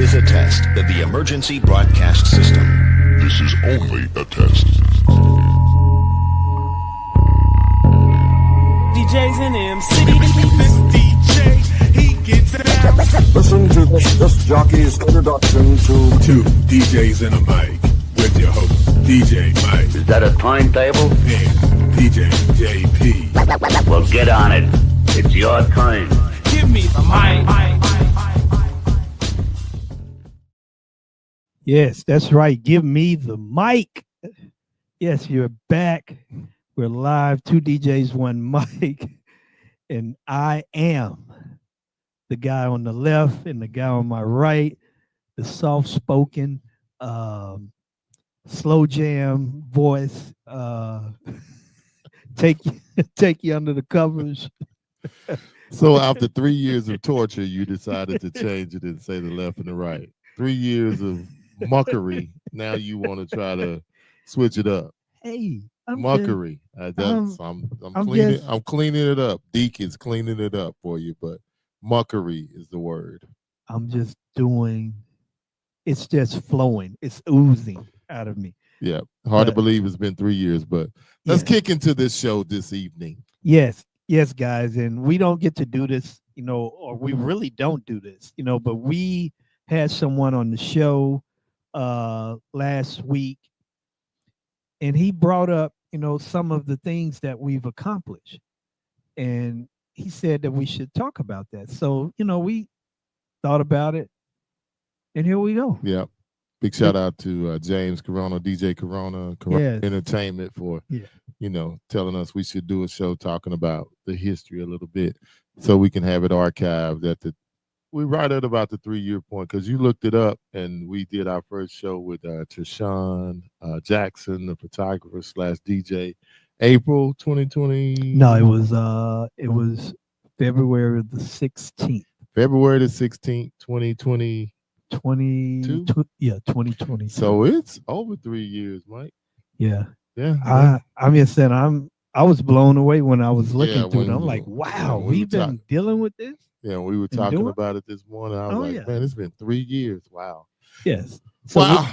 is a test of the emergency broadcast system. This is only a test. DJs in MC. This DJ, he gets down. Listen to this jockey's introduction to Two DJs in a mic with your host, DJ Mike Is that a timetable? and DJ JP. Well, get on it. It's your time. Give me the mic. Yes, that's right. Give me the mic. Yes, you're back. We're live. Two DJs, one mic. And I am the guy on the left and the guy on my right, the soft-spoken, slow jam voice. Take you under the covers. So after 3 years of torture, you decided to change it and say the left and the right. 3 years of muckery. Now you want to try to switch it up. Hey, Muckery. I'm cleaning it up. Deacon's cleaning it up for you, but muckery is the word. I'm just doing. It's just flowing. It's oozing out of me. Yeah, hard to But- believe it's been 3 years, but let's Yes. kick into this show this evening. Yes, guys, and we don't get to do this, or we really don't do this, but we had someone on the show last week, and he brought up, some of the things that we've accomplished, and he said that we should talk about that. So, we thought about it, and here we go. Yeah. Big shout out to James Corona, DJ Corona Yes. Entertainment for, Yeah. telling us we should do a show talking about the history a little bit so we can have it archived we right at about the 3 year point because you looked it up and we did our first show with Trishawn Jackson, the photographer / DJ, April 2020. No, it was February the 16th. February the 16th, 2020. 2020. So it's over 3 years, Mike. Yeah. Yeah. I'm just saying I was blown away when I was looking Yeah, through it. when I'm we- like, wow, when we we've been dealing with this. Yeah, we were And talking do it? about it this morning. I was Oh, like, yeah. man, it's been 3 years. Wow. Yes. So Wow.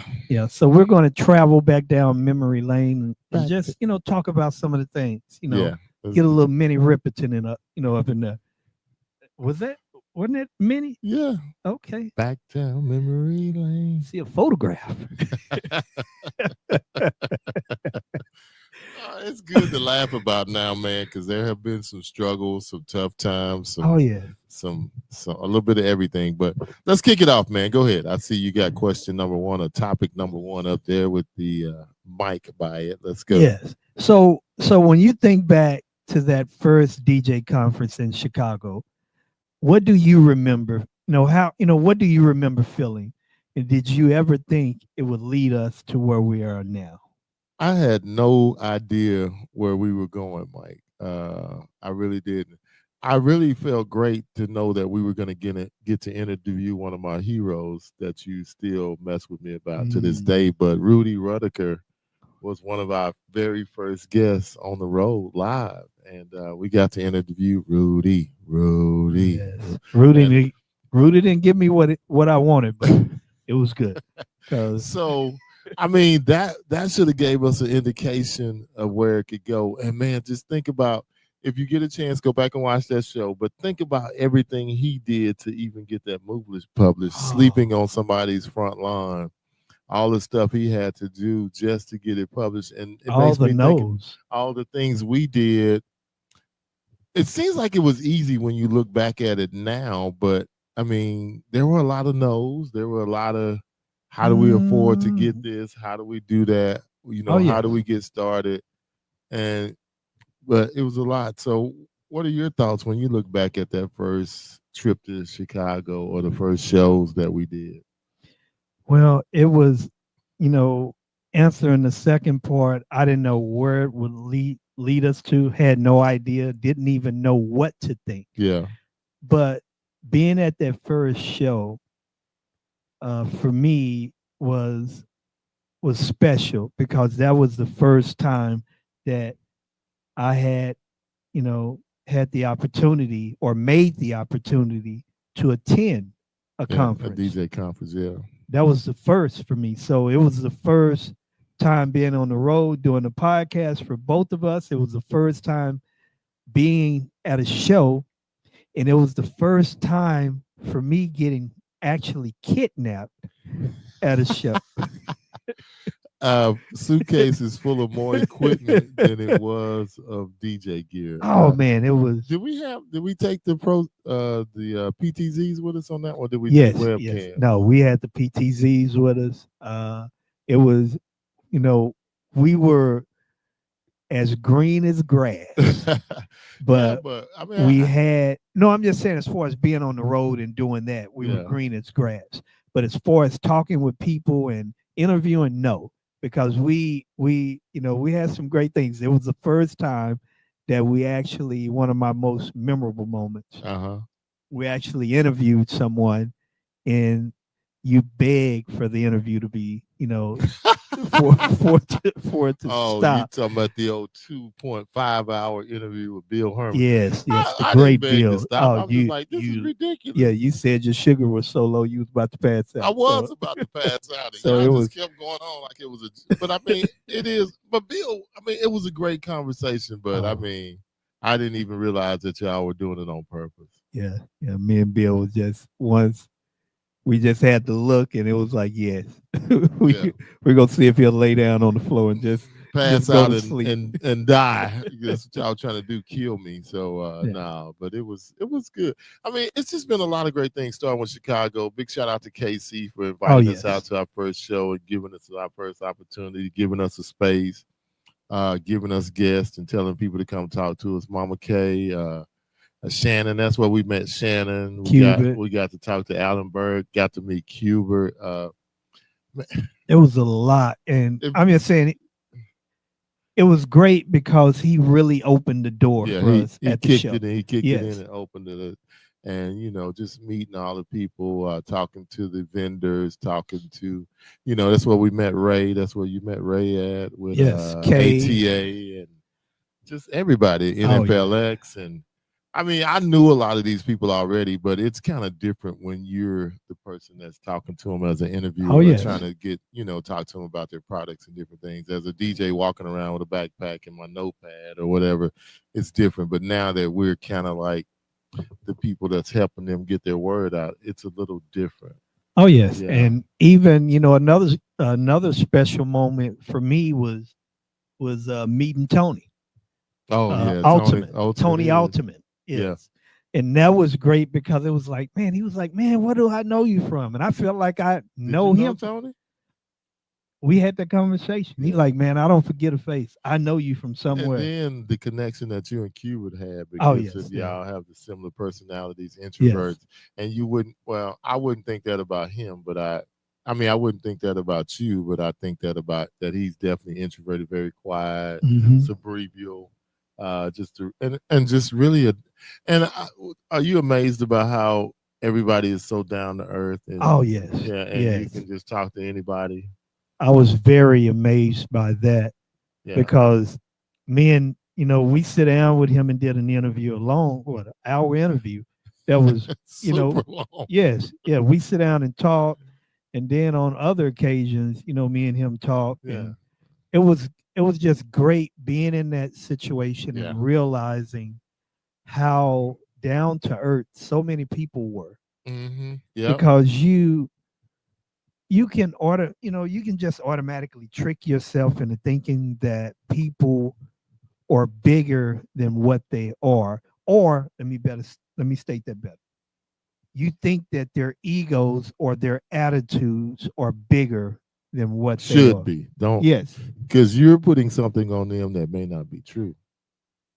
so we're going to travel back down memory lane and Back just talk about some of the things. Yeah. Get a little mini Ripperton in up in there. Wasn't it mini? Yeah. Okay. Back down memory lane. See a photograph. It's good to laugh about now, man, because there have been some struggles, some tough times, Oh yeah. some a little bit of everything. But let's kick it off, man. Go ahead. I see you got question number one or topic number one up there with the mic by it. Let's go. Yes. So when you think back to that first DJ conference in Chicago, what do you remember? What do you remember feeling? And did you ever think it would lead us to where we are now? I had no idea where we were going, Mike. I really didn't. I really felt great to know that we were going to get to interview one of my heroes that you still mess with me about to this day. But Rudy Rudiker was one of our very first guests on the road live, and we got to interview Rudy. Yes. Rudy didn't give me what I wanted, but it was good. 'Cause- So, I mean, that should have gave us an indication of where it could go. And man, just think about, if you get a chance, go back and watch that show. But think about everything he did to even get that movie published, sleeping on somebody's front lawn, all the stuff he had to do just to get it published. And it all makes the me think no's. all the things we did. It seems like it was easy when you look back at it now, but I mean, there were a lot of no's. There were a lot of, how do we afford to get this? How do we do that? How do we get started? But it was a lot. So what are your thoughts when you look back at that first trip to Chicago or the first shows that we did? Well, it was, answering the second part, I didn't know where it would lead us to, had no idea, didn't even know what to think. Yeah. But being at that first show, for me was special because that was the first time that I had the opportunity or made the opportunity to attend a Yeah, conference. A DJ conference, yeah. That was the first for me. So it was the first time being on the road doing the podcast for both of us. It was the first time being at a show, and it was the first time for me getting actually kidnapped at a show. Suitcases full of more equipment than it was of DJ gear. Oh man, it was Did we take the PTZs with us on that, or did we yes, take webcam? yes. No, we had the PTZs with us. It was, we were as green as grass, but, I mean, we had no. I'm just saying, as far as being on the road and doing that, we Yeah. were green as grass. But as far as talking with people and interviewing, no, because we had some great things. It was the first time that we actually, one of my most memorable moments, we actually interviewed someone, and you beg for the interview to be, for it to Oh, stop. you talking about the old 2.5 hour interview with Bill Herman? Yes, yes, the I great didn't beg to Bill. stop. I was just like, this is ridiculous. Yeah, you said your sugar was so low you was about to pass out. I was about to pass out. And so y'all it just kept going on like it was but I mean, it is. But Bill, I mean, it was a great conversation. But I mean, I didn't even realize that y'all were doing it on purpose. Yeah. Me and Bill was just once. We just had to look, and it was like, yes, we're gonna see if he'll lay down on the floor and just pass go out to sleep. and die. That's what y'all trying to do, kill me. So no, but it was good. I mean, it's just been a lot of great things starting with Chicago. Big shout out to KC for inviting us out to our first show and giving us our first opportunity, giving us a space, giving us guests and telling people to come talk to us. Mama K, Shannon, that's where we met Shannon. We got to talk to Alan Berg, got to meet Cubert. It was a lot, and I'm just saying it was great because he really opened the door for us at the show. He kicked it in and opened it, and just meeting all the people, talking to the vendors, talking to, that's where we met Ray. That's where you met Ray at with ATA and just everybody, NFLX and. I mean, I knew a lot of these people already, but it's kind of different when you're the person that's talking to them as an interviewer, trying to get, talk to them about their products and different things. As a DJ walking around with a backpack and my notepad or whatever, it's different. But now that we're kind of like the people that's helping them get their word out, it's a little different. Oh, yes. Yeah. And even, another special moment for me was meeting Tony. Oh, yeah. Tony Altiman. Yes. And that was great because it was like, man, he was like, man, where do I know you from? And I felt like I know him. Tony? We had that conversation. He's like, man, I don't forget a face. I know you from somewhere. And then the connection that you and Cubert had because y'all have the similar personalities, introverts. And you wouldn't, I wouldn't think that about him, but I mean, I wouldn't think that about you, but I think that he's definitely introverted, very quiet, cerebral. Just really are you amazed about how everybody is so down to earth? And, you can just talk to anybody. I was very amazed by that because me and we sit down with him and did an interview an hour interview that was long. We sit down and talk, and then on other occasions me and him talk. And it was just great being in that situation and realizing how down to earth so many people were. Because you can you can just automatically trick yourself into thinking that people are bigger than what they are. Or let me state that better. You think that their egos or their attitudes are bigger than what should be. Because you're putting something on them that may not be true.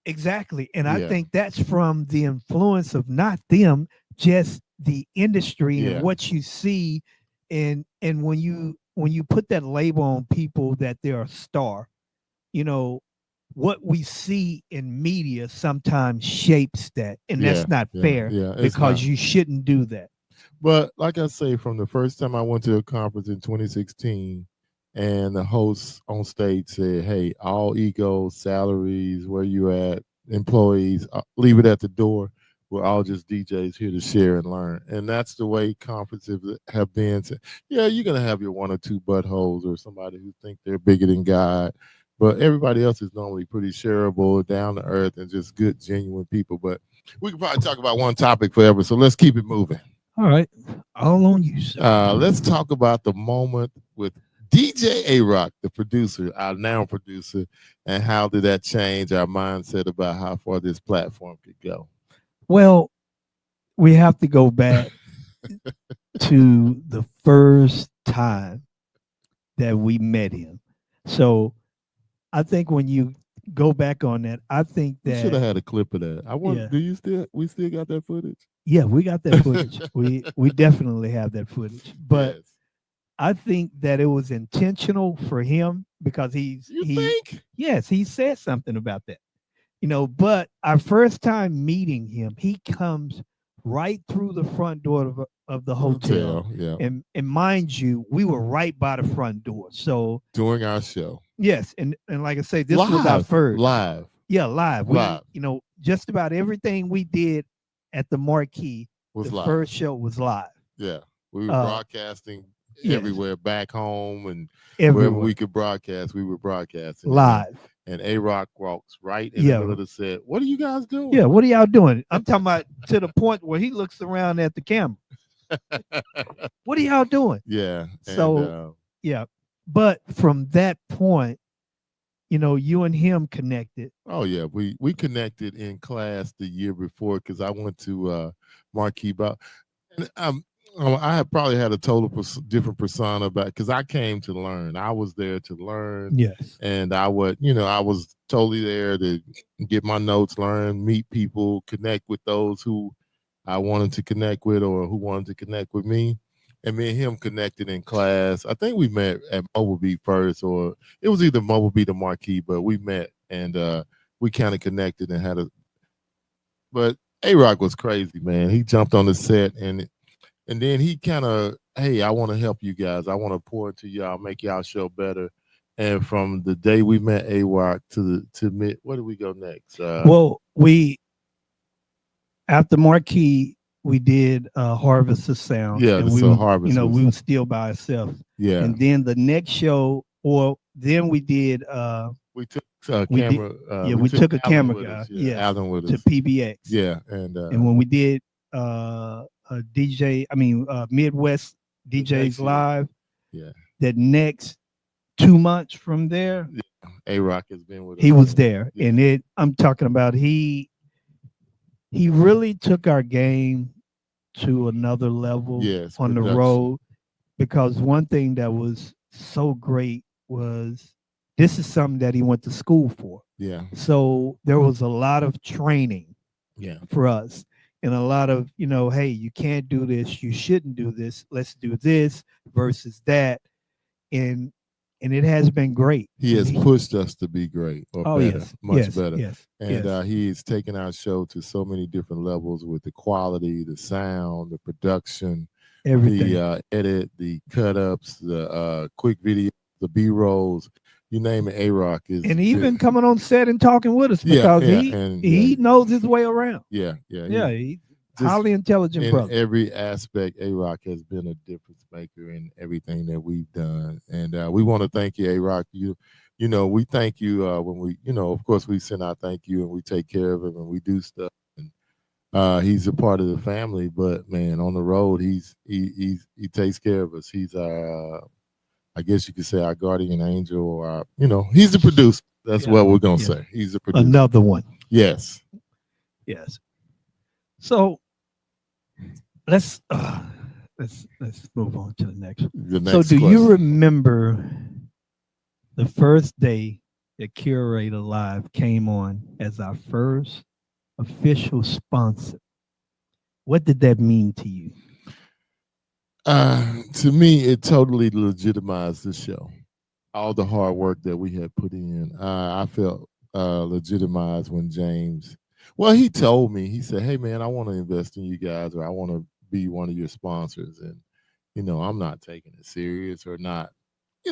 Exactly. And I think that's from the influence of not them, just the industry and what you see. And when you put that label on people that they're a star, what we see in media sometimes shapes that. And that's not fair because you shouldn't do that. But like I say, from the first time I went to a conference in 2016 and the host on stage said, hey, all egos, salaries, where you at, employees, leave it at the door. we're all just DJs here to share and learn. And that's the way conferences have been. Yeah, you're gonna have your one or two buttholes or somebody who think they're bigger than God, but everybody else is normally pretty shareable, down to earth, and just good, genuine people. But we could probably talk about one topic forever, so let's keep it moving. All right, all on you, sir. Let's talk about the moment with DJ A-Rock, the producer, our now producer, and how did that change our mindset about how far this platform could go? Well, we have to go back to the first time that we met him. So I think when you go back on that, I think We should have that had a clip of that. I wonder, Yeah. we still got that footage? yeah, we got that footage. we definitely have that footage. But Yes. I think that it was intentional for him because he think? yes, he said something about that. But our first time meeting him, he comes right through the front door of the hotel. Yeah. And mind you, we were right by the front door. So During our show. yes, and like I say, this was our first. Live. Yeah, live. Live. Just about everything we did at the Marquee, Was the live. first show was live. Yeah. We were Uh, broadcasting yes. everywhere, back home, and wherever Everywhere we could broadcast, we were broadcasting. live. And A-Rock walks right in Yeah. the middle of the set. What are you guys doing? Yeah, what are y'all doing? I'm talking about to the point where he looks around at the camera. What are y'all doing? Yeah. So- Yeah. But from that point, you and him connected. oh yeah, we connected in class the year before because I went to Marquee Bow. And I had probably had a total different persona because I came to learn. I was there to learn. Yes. And I was totally there to get my notes, learn, meet people, connect with those who I wanted to connect with or who wanted to connect with me. And me and him connected in class. I think we met at Mobile Beat first, or it was either Mobile Beat or Marquee, but we met and we kind of connected and but A-Rock was crazy, man. He jumped on the set and then he kind of, hey, I want to help you guys. I want to pour into y'all, make y'all show better. And from the day we met A-Rock to where do we go next? Well, after Marquee, we did Harvest of Sound. Yeah, and so we, Harvest was- we were still by ourselves. yeah, And then the next show, then we did we took we did- camera. we took a Alan camera with guy, us, yeah, Alan with to us. PBX. Yeah, and And when we did Midwest DJs next year. Live, Yeah. the next 2 months from there, A-Rock has been with us. he was there. Yeah. And I'm talking about he really took our game to another level Yes, on the production. road, because one thing that was so great was this is something that he went to school for. Yeah, So there was a lot of training yeah, for us and a lot of, hey, you can't do this, you shouldn't do this, let's do this versus that. And it has been great. he has pushed us to be great or Oh better, yes, much yes, better. yes, And yes. he's taken our show to so many different levels with the quality, the sound, the production, Everything. the edit, the cut ups, the quick video, the B-rolls, you name it. A-Rock is, And even coming on set and talking with us, Yeah, because yeah, and, he knows his way around. yeah, Yeah, he's just highly intelligent in brother. every aspect, A-Rock has been a difference maker in everything that we've done. And we want to thank you, A-Rock. We thank you when we, of course, we send out thank you and we take care of him and we do stuff. And he's a part of the family, but man, on the road, he takes care of us. He's I guess you could say our guardian angel, or our, he's the producer. That's Yeah, what we're gonna yeah. say. He's the producer. Another one. Yes. Yes. So let's move on to the next one. The next So do you question. remember the first day that Curator Live came on as our first official sponsor? What did that mean to you? To me, it totally legitimized the show. All the hard work that we had put in, I felt legitimized when James. Well, he told me. He said, "Hey, man, I want to invest in you guys, or I want to be one of your sponsors." And I'm not taking it serious or not.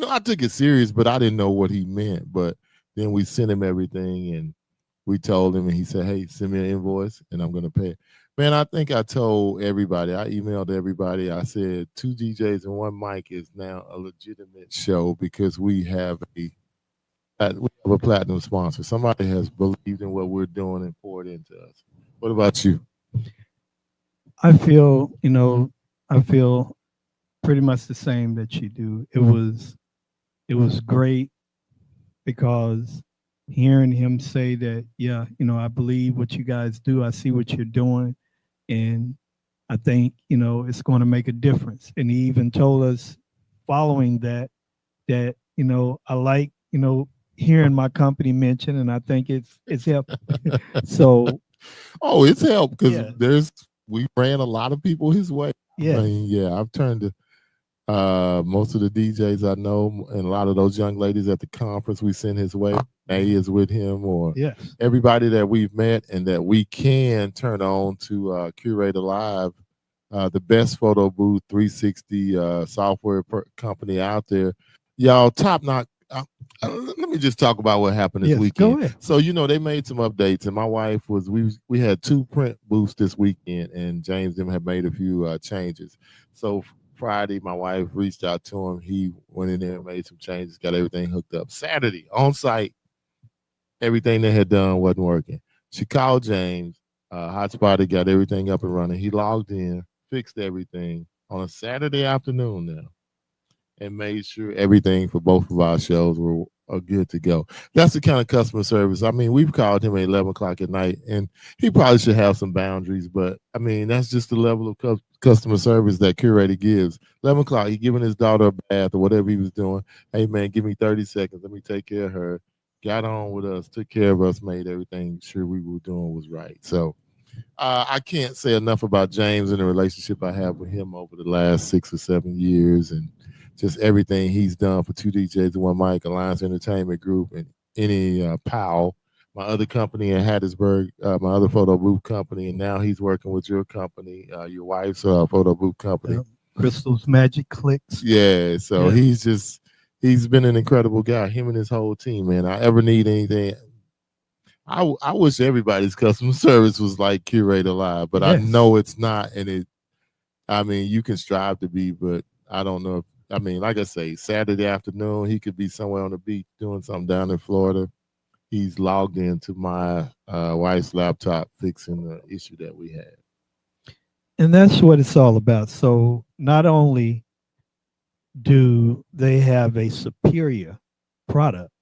I took it serious, but I didn't know what he meant. But then we sent him everything, and we told him, and he said, "Hey, send me an invoice, and I'm gonna pay it." Man, I think I told everybody. I emailed everybody. I said 2 DJs and 1 mic is now a legitimate show because we have a platinum sponsor. Somebody has believed in what we're doing and poured into us. What about you? I feel, I feel pretty much the same that you do. It was great because hearing him say that, yeah, I believe what you guys do. I see what you're doing. And I think, it's going to make a difference. And he even told us following that, I like, hearing my company mentioned, and I think it's helped. So, oh, it's helped because Yeah. we ran a lot of people his way. yeah, I mean, yeah, I've turned to most of the DJs I know, and a lot of those young ladies at the conference we sent his way. May is with him, or yes, everybody that we've met and that we can turn on to Curator Live, the best photo booth 360 software company out there. Y'all, top notch. Let me just talk about what happened this yes. weekend. Go ahead. So they made some updates, and my wife we had 2 print booths this weekend, and James them had made a few changes. So Friday, my wife reached out to him. He went in there and made some changes, got everything hooked up. Saturday, on site, everything they had done wasn't working. She called James, hotspotted, got everything up and running. He logged in, fixed everything on a Saturday afternoon now, and made sure everything for both of our shows are good to go. That's the kind of customer service. I mean, we've called him at 11 o'clock at night, and he probably should have some boundaries, but I mean, that's just the level of customer service that Curator gives. 11 o'clock, he giving his daughter a bath or whatever he was doing. Hey, man, give me 30 seconds. Let me take care of her. Got on with us, took care of us, made everything sure we were doing was right. So I can't say enough about James and the relationship I have with him over the last 6 or 7 years, and just everything he's done for 2 DJs and 1 mic, Alliance Entertainment Group, and any Powell, my other company in Hattiesburg, my other photo booth company, and now he's working with your company, your wife's photo booth company. Yeah. Crystal's Magic Clicks. Yeah, so Yeah. he's been an incredible guy, him and his whole team, man. I ever need anything, I wish everybody's customer service was like Curator Live, but I Yes. know it's not, and I mean, you can strive to be, but I don't know if, I mean, like I say, Saturday afternoon, he could be somewhere on the beach doing something down in Florida. He's logged into my wife's laptop fixing the issue that we had. And that's what it's all about. So not only do they have a superior product,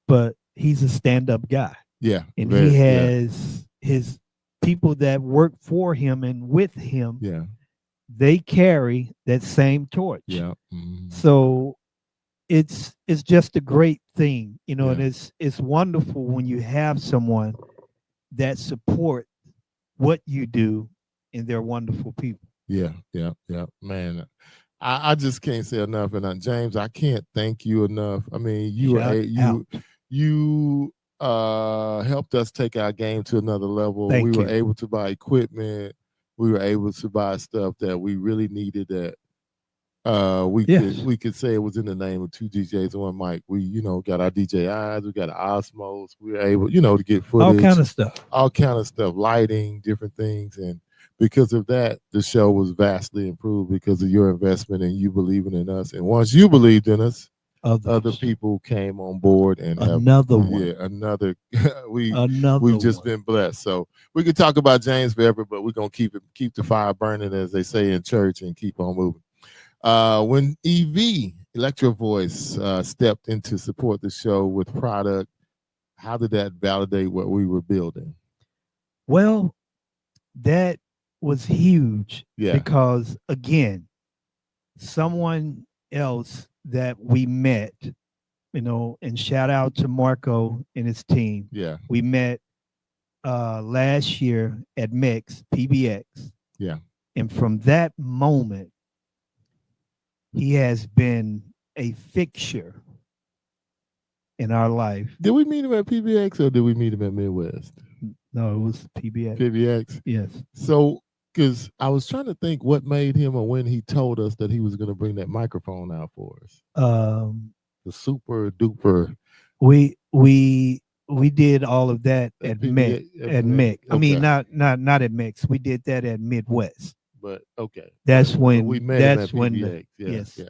but he's a stand-up guy. Yeah. And very- he has his people that work for him and with him. Yeah. They carry that same torch. Yeah. Mhm. So it's just a great thing, and Yeah. it's wonderful when you have someone that support what you do, and they're wonderful people. Yeah. Yeah. Yeah. Man, I just can't say enough. And James, I can't thank you enough. I mean, Shout you helped us take our game to another level. Thank we were you. able to buy equipment. We were able to buy stuff that we really needed that Yes. we could say it was in the name of 2 DJs and 1 mic. We, got our DJIs, we got Osmos, we were able, to get All footage, kind of stuff. lighting, different things. And because of that, the show was vastly improved because of your investment and you believing in us. And once you believed in us, other Others. people came on board and Another one. Yeah, another we've Another just one. been blessed. So we could talk about James forever, but we're gonna keep the fire burning, as they say in church, and keep on moving. When Electro Voice stepped in to support the show with product, how did that validate what we were building? Well, that was huge. Yeah. Because again, someone else that we met, and shout out to Marco and his team. Yeah. We met last year at Mix PBX. Yeah. And from that moment, he has been a fixture in our life. Did we meet him at PBX or did we meet him at Midwest? No, it was PBX. PBX. Yes. So, because I was trying to think what made him or when he told us that he was going to bring that microphone out for us. The super duper. We we did all of that at MEC. At MEC. I mean, Okay. not at MEX. We did that at Midwest. But okay. That's But when. we met him That's at when. PBX. Yeah, yes. yeah.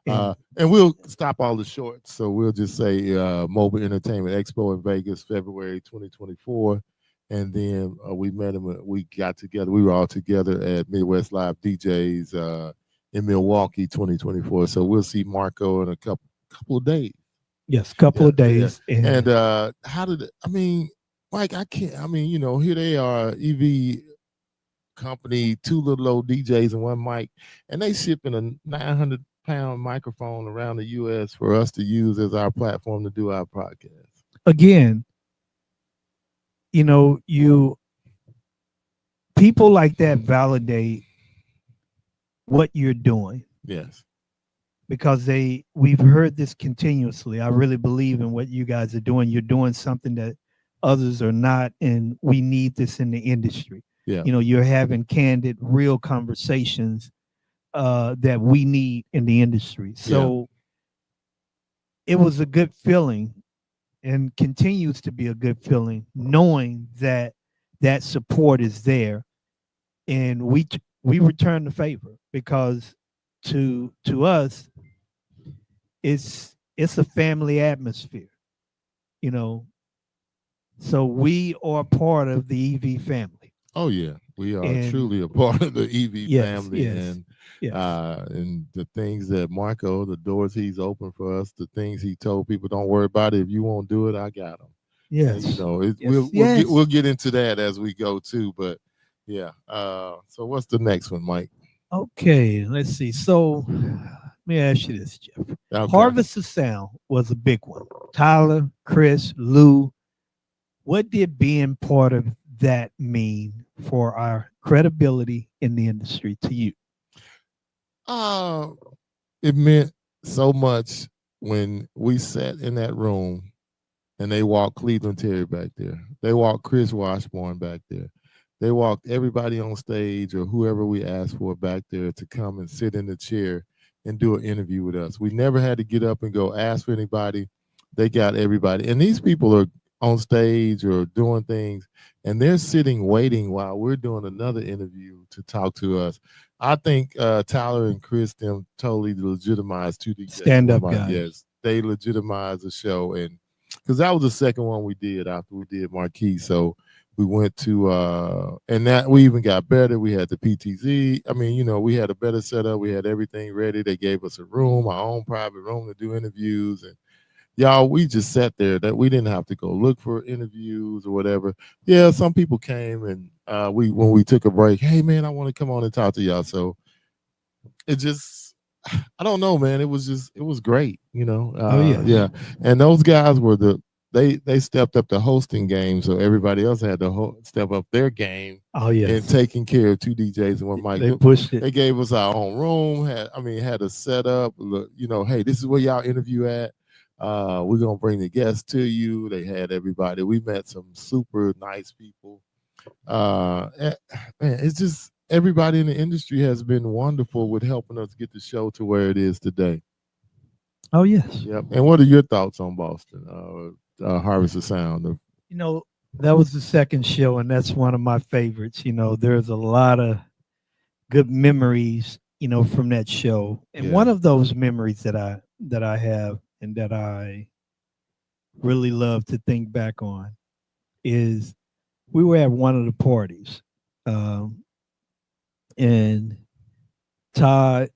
And- And we'll stop all the shorts. So we'll just say Mobile Entertainment Expo in Vegas, February 2024. And then we met him. We got together. We were all together at Midwest Live DJs in Milwaukee 2024. So we'll see Marco in a couple of days. yes, couple of Yeah, days. And how did it, I mean, Mike, I can't, I mean, you know, here they are, EV company, 2 little old DJs and 1 mic, and they shipping a 900-pound microphone around the US for us to use as our platform to do our podcast. Again, you know, people like that validate what you're doing, Yes. because we've heard this continuously. I really believe in what you guys are doing. You're doing something that others are not, and we need this in the industry. Yeah. You know, you're having candid, real conversations that we need in the industry. So it was a good feeling, and continues to be a good feeling, knowing that that support is there, and we return the favor, because to us, it's a family atmosphere, you know. So we are part of the EV family. Oh yeah, we are And- truly a part of the EV Yes, family, yes, yes. and the things that Marco, the doors he's opened for us, the things he told people, don't worry about it. If you won't do it, I got them. Yes. And, you know, Yes, we'll get into that as we go too. But yeah, so what's the next one, Mike? Okay, let's see. So let me ask you this, Jeff. Okay. Harvest of Sound was a big one. Tyler, Chris, Lou, what did being part of that mean for our credibility in the industry to you? It meant so much when we sat in that room and they walked Cleveland Terry back there. They walked Chris Washburn back there. They walked everybody on stage or whoever we asked for back there to come and sit in the chair and do an interview with us. We never had to get up and go ask for anybody. They got everybody. And these people are on stage or doing things, and they're sitting waiting while we're doing another interview to talk to us. I think Tyler and Chris them totally legitimized 2 DJs. Stand-up guys. Yes, they legitimized the show, and because that was the second one we did after we did Marquee. So we went to and that we even got better. We had the PTZ. I mean, you know, we had a better setup. We had everything ready. They gave us a room, our own private room to do interviews, and y'all, we just sat there. That we didn't have to go look for interviews or whatever. Yeah, some people came, and when we took a break, hey man, I want to come on and talk to y'all. So it just, I don't know, man. It was great, you know. Yeah. And those guys were they stepped up the hosting game, so everybody else had to step up their game. Oh yeah, and taking care of 2 DJs and 1 mic. they pushed it. They gave us our own room. Had a setup. You know, hey, this is where y'all interview at. We're gonna bring the guests to you. They had everybody. We met some super nice people. Man, it's just everybody in the industry has been wonderful with helping us get the show to where it is today. Oh yes. Yep. And what are your thoughts on Boston? Harvest of Sound. You know, that was the second show, and that's one of my favorites. You know, there's a lot of good memories, you know, from that show. And Yeah. one of those memories that I have and that I really love to think back on is we were at one of the parties, and Todd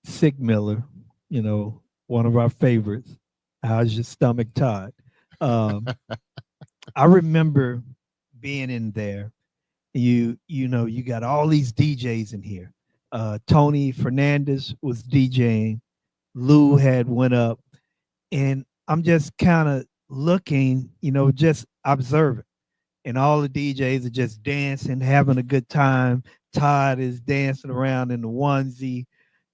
Sigmiller, you know, one of our favorites. How's your stomach, Todd? I remember being in there. You know, you got all these DJs in here. Tony Fernandez was DJing. Lou had went up, and I'm just kind of looking, you know, just observing. And all the DJs are just dancing, having a good time. Todd is dancing around in the onesie,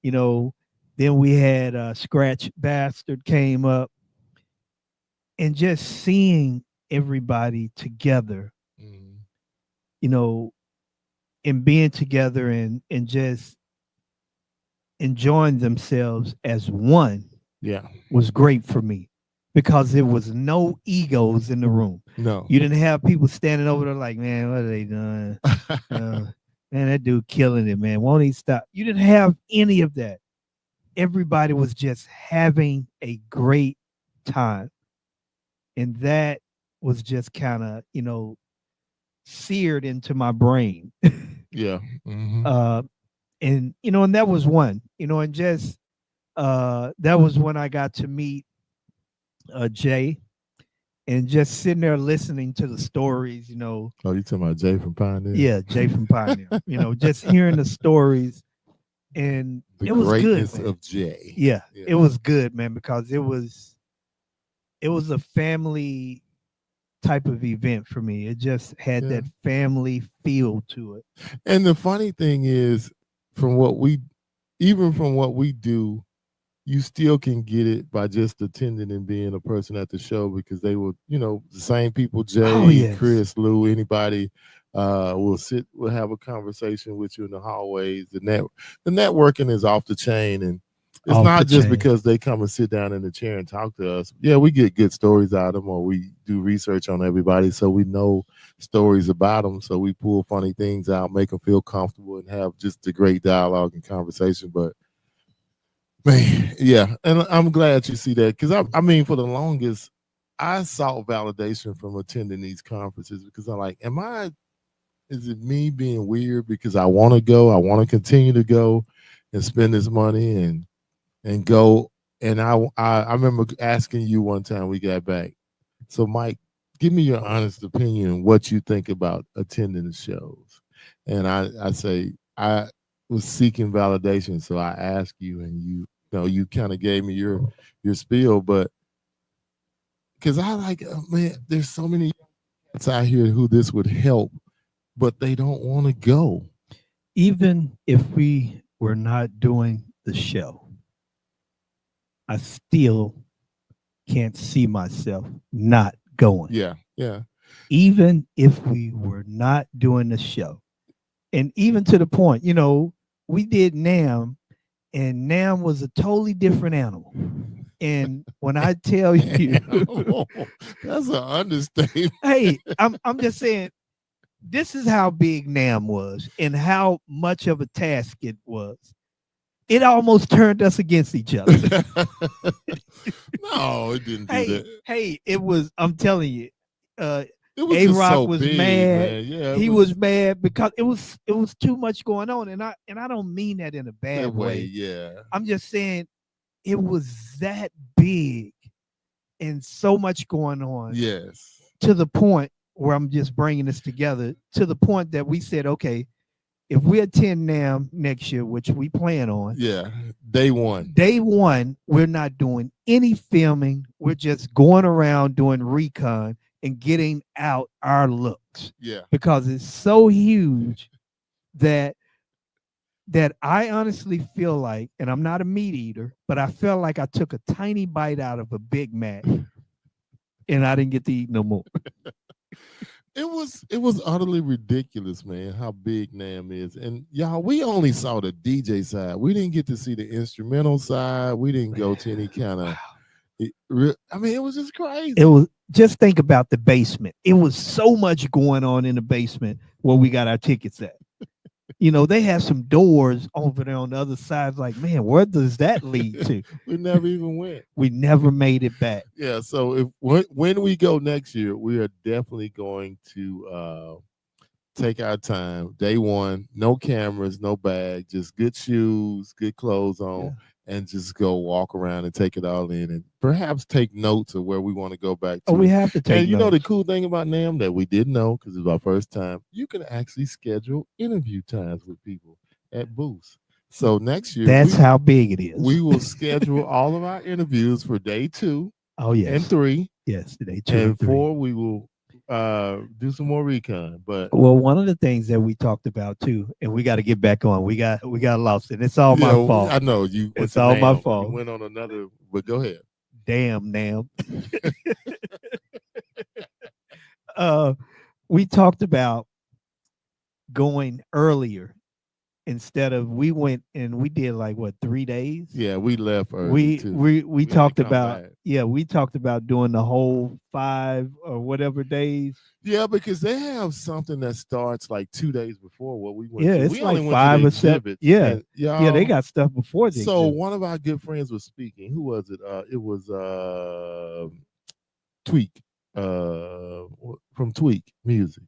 you know. Then we had Scratch Bastard came up, and just seeing everybody together, you know, and being together and just enjoying themselves as one Yeah. was great for me. because there was no egos in the room. No. You didn't have people standing over there like, man, what are they doing? Man, that dude killing it, man. Won't he stop? You didn't have any of that. Everybody was just having a great time. And that was just kind of, seared into my brain. Yeah. Mhm. And and that was one, and just that was when I got to meet Jay, and just sitting there listening to the stories, Oh, you talking about Jay from Pioneer? yeah, Jay from Pioneer, just hearing the stories, and The it was good, greatness man. of Jay. Yeah, Yeah. it was good, man, because it was a family type of event for me. It just had Yeah. that family feel to it. And the funny thing is, from what we do, you still can get it by just attending and being a person at the show, because they will, the same people, Jay, Oh, yes. Chris, Lou, anybody will have a conversation with you in the hallways. The networking is off the chain, and it's Off not the just chain. because they come and sit down in the chair and talk to us. Yeah, we get good stories out of them, or we do research on everybody, so we know stories about them. So we pull funny things out, make them feel comfortable, and have just a great dialogue and conversation. But man, yeah, and I'm glad you see that, because I mean, for the longest, I sought validation from attending these conferences, because I'm like, is it me being weird because I want to go, I want to continue to go and spend this money and go. And I remember asking you one time we got back, so Mike, give me your honest opinion, what you think about attending the shows. And I say, I was seeking validation, so I asked you, and you kind of gave me your spiel. But because I like, man, there's so many cats out here who this would help, but they don't want to go. Even if we were not doing the show, I still can't see myself not going. Yeah, yeah. Even if we were not doing the show. And even to the point, we did NAM, and NAM was a totally different animal. And when I tell you, That's an understatement. hey, I'm just saying, this is how big NAM was and how much of a task it was. It almost turned us against each other. No, it didn't do that. Hey, it was, I'm telling you, It was just A-Rock so was big, mad. man. Yeah, He was mad because it was too much going on. And I don't mean that in a bad that way. way. Yeah, I'm just saying it was that big and so much going on, yes, to the point where I'm just bringing this together, to the point that we said, okay, if we attend NAM next year, which we plan on, yeah. Day one. we're not doing any filming. We're just going around doing recon and getting out our looks, Yeah, because it's so huge that I honestly feel like, and I'm not a meat eater, but I felt like I took a tiny bite out of a Big Mac and I didn't get to eat no more. it was utterly ridiculous, man, how big NAM is. And y'all, we only saw the DJ side. We didn't get to see the instrumental side. We didn't go to any kind of. I mean, it was just crazy. It was, just think about the basement. It was so much going on in the basement where we got our tickets at. They have some doors over there on the other side. Like, man, where does that lead to? We never even went. We never made it back. Yeah, so when we go next year, we are definitely going to take our time. Day one, no cameras, no bag, just good shoes, good clothes on, and just go walk around and take it all in, and perhaps take notes of where we want to go back to. Oh, we have to take And notes. the cool thing about NAM that we didn't know, because it was our first time, you can actually schedule interview times with people at booths. So next year, That's how big it is. we will schedule all of our interviews for day 2 oh yes, and 3, yes, today 2 and and 3. 4 we will do some more recon. But Well, one of the things that we talked about too, and we got to get back on. We got lost, and it's all my fault. I know you. went It's to all my NAM. fault. You went on another, but go ahead. Damn, NAM. We talked about going earlier instead of we went and we did like what 3 days. Yeah, we left early too. We had to talked come about back. we talked about doing the whole 5 or whatever days. Yeah, because they have something that starts like 2 days before what we went Yeah, to. it's We like only went to 5 the or 7. exhibits, Yeah. and Yeah, they got stuff before the So exhibit. one of our good friends was speaking. Who was it? It was Tweak, from Tweak Music.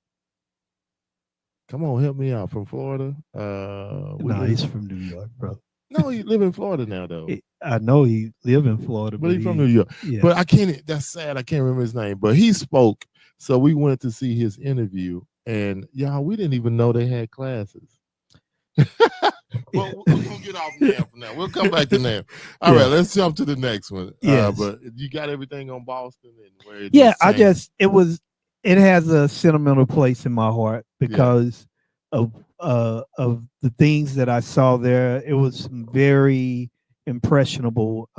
Come on, help me out. From Florida. No, he's from New York, bro. No, he live in Florida now though. I know he live in Florida, But he's from New York. Yeah. But I can't. That's sad. I can't remember his name. But he spoke. So we went to see his interview, and y'all, we didn't even know they had classes. Well, we're gonna get off NAM for now. We'll come back to NAM. All right, let's jump to the next one. Yes. But you got everything on Boston and where it Yeah, changed? it has a sentimental place in my heart because of the things that I saw there. It was some very impressionable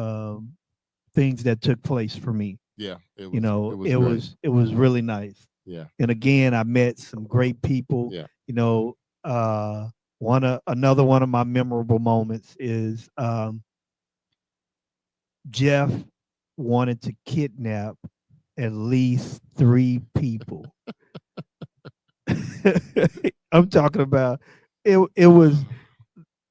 things that took place for me. Yeah, it was, You know, it great. was really nice. Yeah. And again, I met some great people. Yeah. You know, another one of my memorable moments is Jeff wanted to kidnap at least 3 people. I'm talking about it was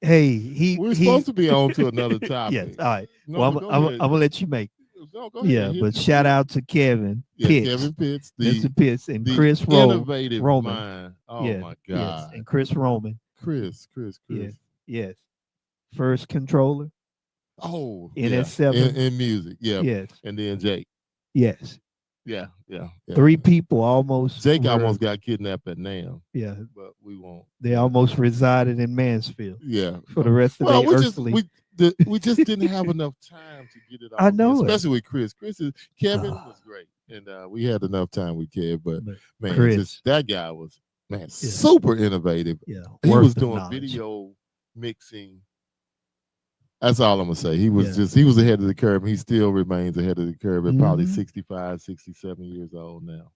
We're supposed to be on to another topic. yes, all right. No, Well, go I'm ahead. gonna let you make. No, go ahead. Yeah, Hit but the shout beat. out to Kevin Yeah, Pitts, Kevin Pitts, Mr. Pitts, and the Chris innovative Roman. mind. Oh Yes, my yes, God, and Chris Roman. Chris. Yes, yes. First controller. Oh, NS7. in music. Yeah, Yes, and then Jake. yes. Yeah. 3 people almost. Jake were- almost got kidnapped at NAM, Yeah, but we won't. they almost resided in Mansfield Yeah, for the rest of well, their we just earthly. we just didn't have enough time to get it all. I know it. especially with Chris. Kevin was great, and we had enough time with Kev. But But man, Chris. that guy was super innovative. Yeah, He worth was the doing knowledge. video mixing. That's all I'm gonna say. He was Yeah. he was ahead of the curve. He still remains ahead of the curve at probably Mhm. 65, 67 years old now.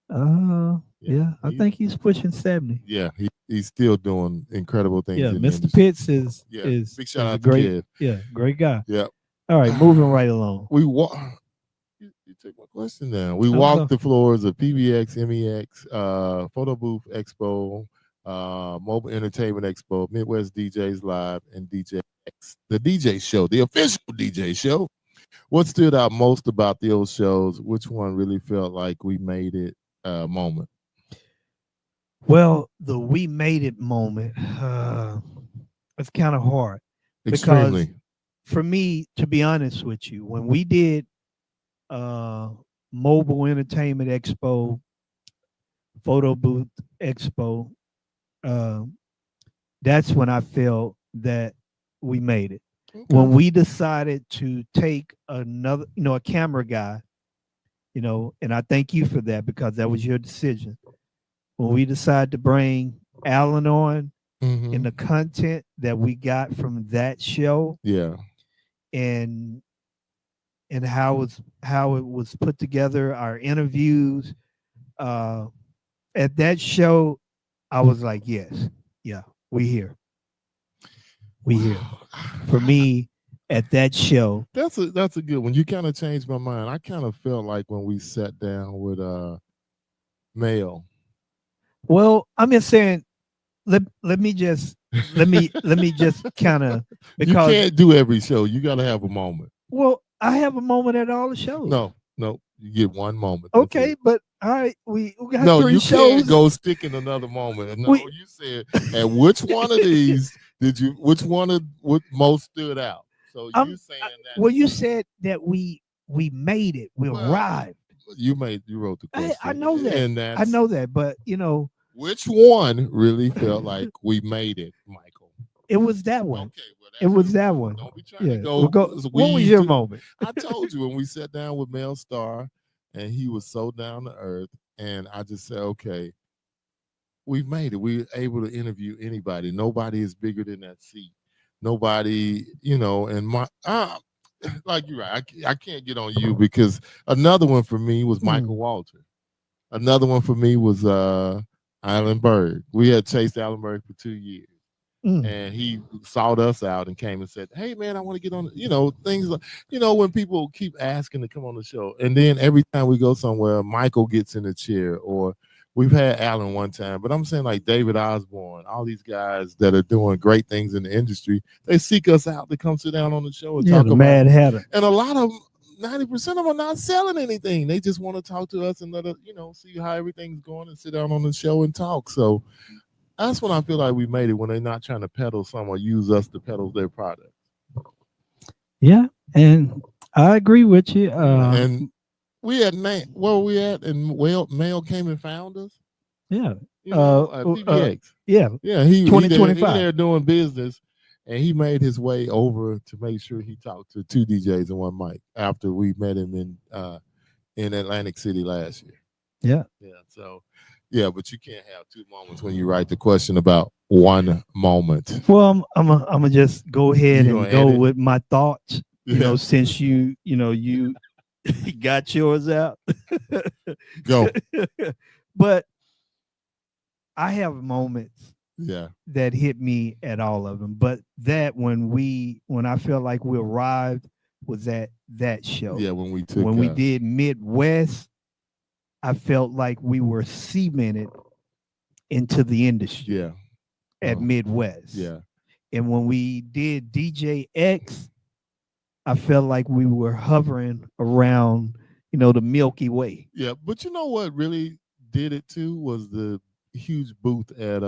Yeah, I think he's pushing 70. Yeah, he's still doing incredible things. Yeah, in the Mr. industry. Pitts is Big shout is a out to great, Kev. yeah, great guy. Yeah. All right, moving right along. We You took my question down. We Oh, walked no. the floors of PBX, MEX, Photo Booth Expo, Mobile Entertainment Expo, Midwest DJs Live, and DJ X, the DJ show, the official DJ show. What stood out most about those shows? Which one really felt like we made it moment? Well, the we made it moment, it's kind of hard. Because Extremely. for me, to be honest with you, when we did Mobile Entertainment Expo, Photo Booth Expo, that's when I felt that we made it. When we decided to take another, a camera guy, and I thank you for that because that was your decision. When we decided to bring Alan on Mhm. and the content that we got from that show Yeah. and how it was put together, our interviews, at that show, I was like, yes, yeah, we here. We here. For me, at that show, That's a good one. You kind of changed my mind. I kind of felt like when we sat down with Mel. well, I'm just saying, let me just kind of, You because can't do every show. You got to have a moment. well, I have a moment at all the shows. No, you get one moment. That's Okay, it. but all right, we got No, 3 you shows. can't go stick in another moment. No, We- you said, and which one of these which one of what most stood out? So I'm- you saying that? Well, you said that we made it. We Well, arrived. you wrote the question. I know that. And I that's, know that, but which one really felt like we made it, Michael? it was that one. Okay, well, It was that one. Don't be trying Yeah. to go. Well, what was your moment? I told you when we sat down with Mel Starr, and he was so down to earth, and I just said, okay, we've made it. We're able to interview anybody. Nobody is bigger than that seat. Nobody, and like you're right. I can't get on you because another one for me was Michael Walter. Another one for me was Alan Berg. We had chased Alan Berg for 2 years. and he sought us out and came and said, "Hey, man, I want to get on." Things like when people keep asking to come on the show, and then every time we go somewhere, Michael gets in the chair, or we've had Alan one time. But I'm saying like David Osborne, all these guys that are doing great things in the industry, they seek us out to come sit down on the show and talk the about. Mad Hatter. And a lot of them, 90% of them are not selling anything. They just want to talk to us and let us, see how everything's going and sit down on the show and talk. So that's when I feel like we made it, when they're not trying to peddle some or use us to peddle their product. Yeah, and I agree with you. And we had where were we at? And Mail came and found us. Yeah. PBX. Yeah. Yeah, he 2025. he there doing business, and he made his way over to make sure he talked to 2 DJs and 1 mic after we met him in Atlantic City last year. Yeah. Yeah. So, yeah, but you can't have 2 moments when you write the question about 1 moment. Well, I'm gonna just go ahead You and gonna go edit? with my thoughts. Yeah. Since you got yours out. Go. But I have moments Yeah. that hit me at all of them. But that when I felt like we arrived was at that show. Yeah, when we took When we did Midwest, I felt like we were cemented into the industry Yeah. at Midwest. Yeah. And when we did DJ X, I felt like we were hovering around, the Milky Way. Yeah. But you know what really did it too was the huge booth at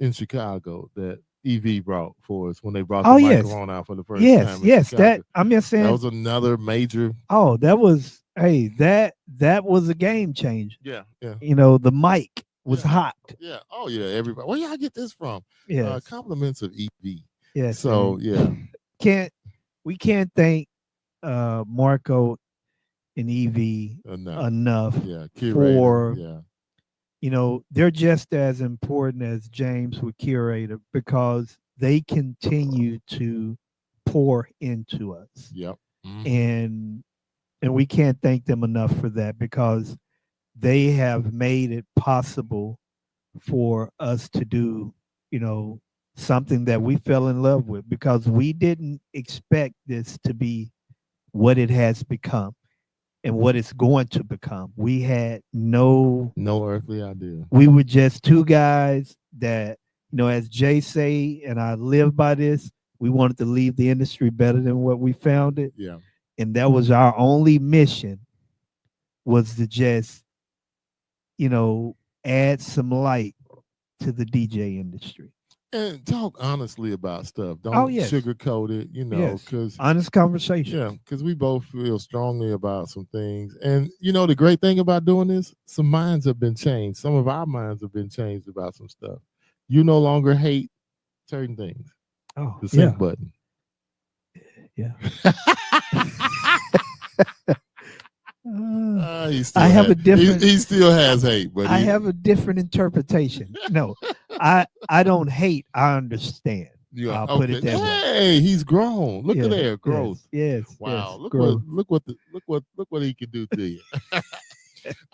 in Chicago that EV brought for us when they brought the microphone out for the first time. Yes, Chicago. that I'm just saying That was another major. Oh, that was that was a game changer. Yeah. Yeah. The mic was hot. Yeah. Oh yeah. Everybody. Where y'all get this from? Yeah. Compliments of EV. Yes. So yeah. We can't thank Marco and EV enough Yeah. Curator. for yeah. they're just as important as James with Curator because they continue to pour into us. Yep. Mm-hmm. And we can't thank them enough for that because they have made it possible for us to do, something that we fell in love with because we didn't expect this to be what it has become and what it's going to become. We had no earthly idea. We were just 2 guys that, as Jay say, and I live by this, we wanted to leave the industry better than what we found it. Yeah. And that was our only mission, was to just, add some light to the DJ industry. And talk honestly about stuff. Don't sugarcoat it, because honest conversation. Yeah, because we both feel strongly about some things. And the great thing about doing this, some minds have been changed. Some of our minds have been changed about some stuff. You no longer hate certain things. Oh, the sync button. Yeah. He still has hate, but I have a different interpretation. No, I don't hate. I understand. I'll put it that way. Hey, he's grown. Look at there, growth. Yes. Wow. Yes, look what he can do to you.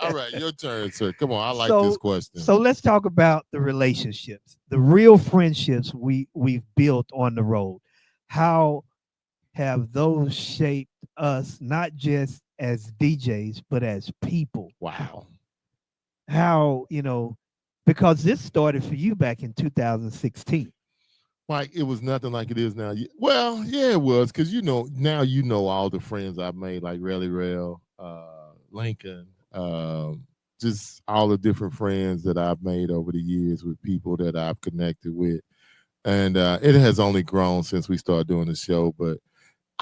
All right, your turn, sir. Come on, I like this question. So let's talk about the relationships, the real friendships we've built on the road. How have those shaped us, not just as DJs, but as people? Wow. How, because this started for you back in 2016. Like it was nothing like it is now. Well, yeah, it was, because now all the friends I've made, like Relly Rail, Lincoln, just all the different friends that I've made over the years with people that I've connected with. And it has only grown since we started doing the show. But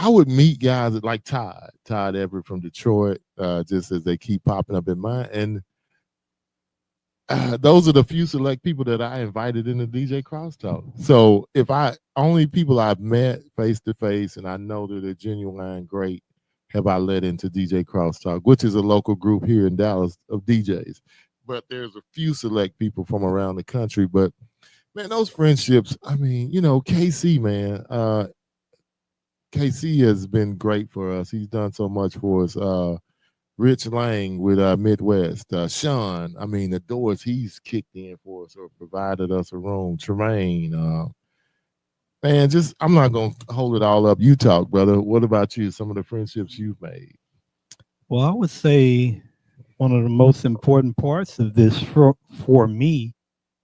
I would meet guys like Todd Everett from Detroit, just as they keep popping up in mine. And those are the few select people that I invited into DJ Crosstalk. So only people I've met face to face and I know that they're genuine great have I led into DJ Crosstalk, which is a local group here in Dallas of DJs. But there's a few select people from around the country. But man, those friendships, I mean, KC, man, KC has been great for us. He's done so much for us. Rich Lang with Midwest. Sean, the doors he's kicked in for us or provided us a room. Tremaine, Man, just I'm not gonna hold it all up. You talk, brother. What about you? Some of the friendships you've made. Well, I would say one of the most important parts of this for me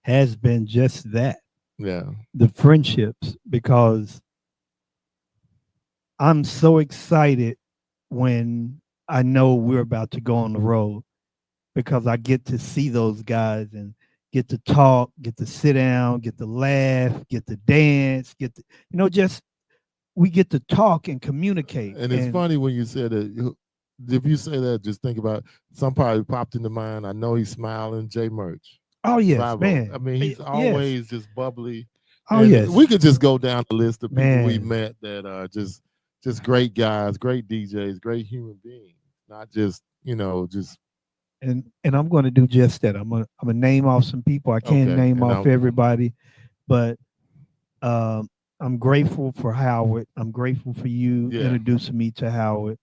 has been just that, Yeah. the friendships, because I'm so excited when I know we're about to go on the road, because I get to see those guys and get to talk, get to sit down, get to laugh, get to dance, get to, just we get to talk and communicate. And it's funny when you said that. If you say that, just think about somebody popped into mind. I know he's smiling. Jay Merch. Oh yes, Bible. man. I mean, he's Yes. always just bubbly. Oh And yes. we could just go down the list of people we Man. met that are just great guys, great DJs, great human beings. Not just just And I'm going to do just that. I'm gonna name off some people. I can't Okay, name and off I'll- everybody, but I'm grateful for Howard. I'm grateful for you Yeah. introducing me to Howard.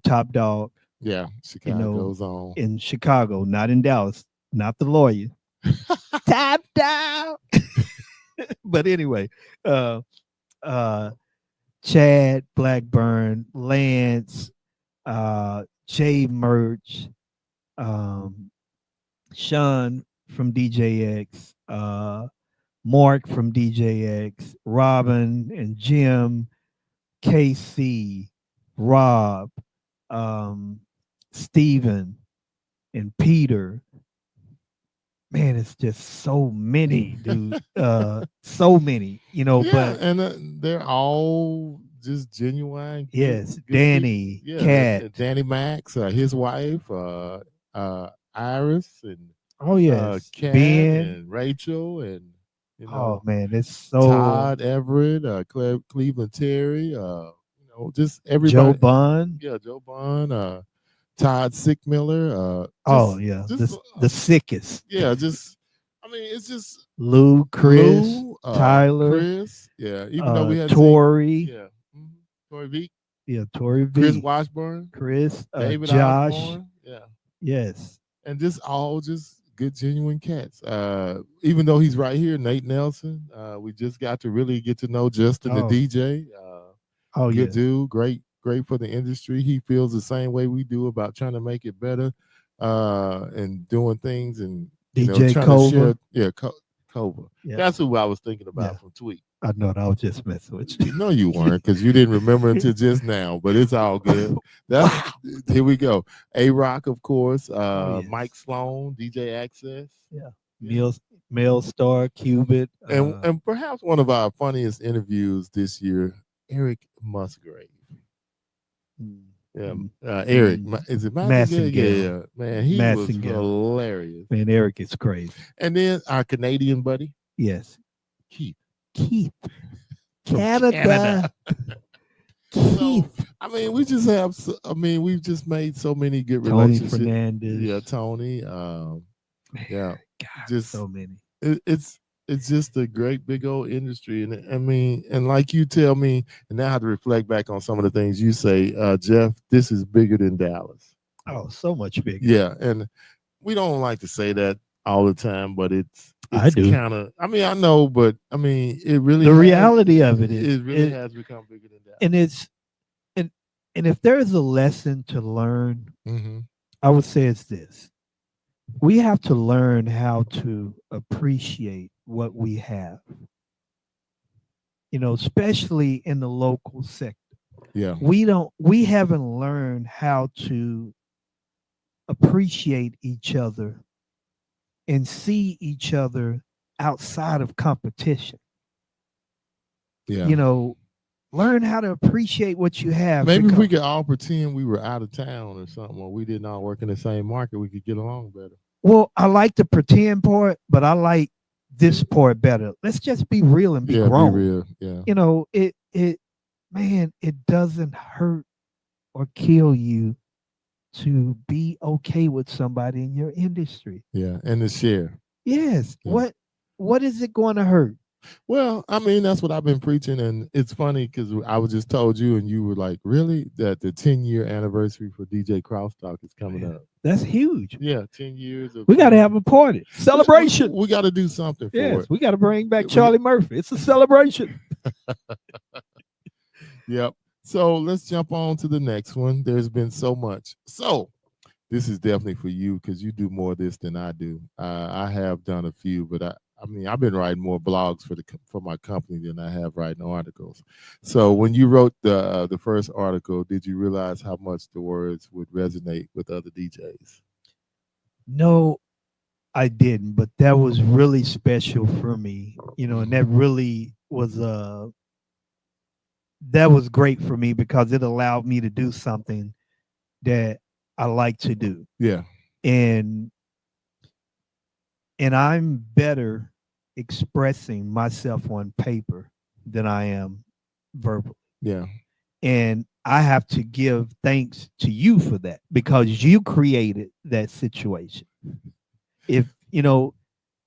Top dog yeah. Chicago's on. in Chicago, not in Dallas, not the lawyer. Top dog. But anyway, Chad Blackburn, Lance, Jay Merch, Sean from DJX, Mark from DJX, Robin and Jim, KC, Rob, Steven, and Peter. Man, it's just so many, dude. So many, Yeah, but and they're all just genuine. yes, good Danny, people. Cat. Danny Max, his wife, Iris, and Oh yes, Kat Ben. and Rachel, and Oh man, it's so Todd Everett, Cleveland Terry, just everybody. Joe Bond. Yeah, Joe Bond, Todd Sickmiller. Oh yeah, the sickest. Yeah, I mean, it's just Lou, Chris, Lou, Tyler, Chris. Yeah, even though we had Tori. yeah, Tori V, Yeah, Tori V. Chris Washburn, Chris, David Josh. Osborne. Yeah, Yes. and just all just good, genuine cats. Even though he's right here, Nate Nelson. We just got to really get to know Justin, Oh. the DJ. Oh Good yeah. dude, great for the industry. He feels the same way we do about trying to make it better, and doing things and DJ trying Cova. to share. Yeah, Cova. Yeah. That's who I was thinking about Yeah. from Tweet. I know that I was just messing with you. No, you weren't, because you didn't remember until just now. But it's all good. That's Here we go. A-Rock, of course. yes. Mike Sloan, DJ Access. Mel Star, Cubit. And perhaps one of our funniest interviews this year, Eric Musgrave. Yeah, Eric. Is it Massinger? Yeah. Man, he was Massinger. hilarious. Man, Eric is crazy. And then our Canadian buddy, Yes. Keith. Keith. from Canada. So, Keith. I mean, we've just made so many good Tony relationships. Fernandez. Yeah, Tony. Yeah, God, just so many. it's just a great big old industry, and I mean, and like you tell me, and now I have to reflect back on some of the things you say, Jeff. This is bigger than Dallas. Oh, so much bigger. Yeah, and we don't like to say that all the time, but it's I do. kind of. I mean, I know, but I mean, it really. The reality of it is, it really has become bigger than Dallas. and it's, and if there's a lesson to learn, Mm-hmm. I would say it's this: we have to learn how to appreciate what we have. Especially in the local sector. Yeah. We haven't learned how to appreciate each other and see each other outside of competition. Yeah. Learn how to appreciate what you have. Maybe if because- we could all pretend we were out of town or something, or we did not work in the same market, we could get along better. Well, I like the pretend part, but I like this part better. Let's just be real and be grown. Be real. Yeah. It doesn't hurt or kill you to be okay with somebody in your industry. Yeah. And to share. Yes. Yeah. What is it going to hurt? Well, I mean, that's what I've been preaching, and it's funny because I was just told you, and you were like, "Really?" That the 10-year anniversary for DJ Crosstalk is coming up. That's huge. Yeah, 10 years. We got to have a party, celebration. We got to do something for Yes, it. we got to bring back Charlie Murphy. It's a celebration. Yep. So let's jump on to the next one. There's been so much. So this is definitely for you because you do more of this than I do. I have done a few, but I mean, I've been writing more blogs for my company than I have writing articles. So when you wrote the first article, did you realize how much the words would resonate with other DJs? No, I didn't, but that was really special for me, and that really was that was great for me because it allowed me to do something that I like to do. Yeah. And I'm better expressing myself on paper than I am verbally. Yeah. And I have to give thanks to you for that because you created that situation. If,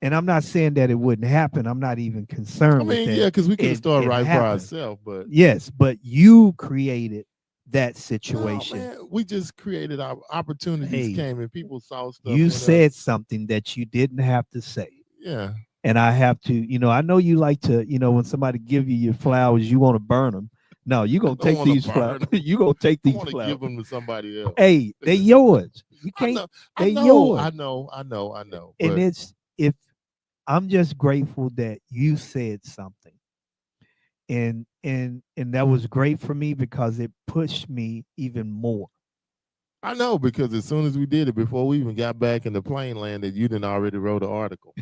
and I'm not saying that it wouldn't happen. I'm not even concerned with that. Yeah, because we could start right for happened. ourselves, but yes, but you created that situation. No, man, we just created our opportunities came and people saw stuff. You said something that you didn't have to say. Yeah. And I have to, I know you like to, when somebody give you your flowers, you want to burn them. No, you're going to take these flowers. You're going to take these flowers. I want to give them to somebody else. Hey, they're yours. You can't. They're yours. I know. And if I'm just grateful that you said something. And that was great for me because it pushed me even more. I know, because as soon as we did it, before we even got back in the plane landed, you done already wrote an article.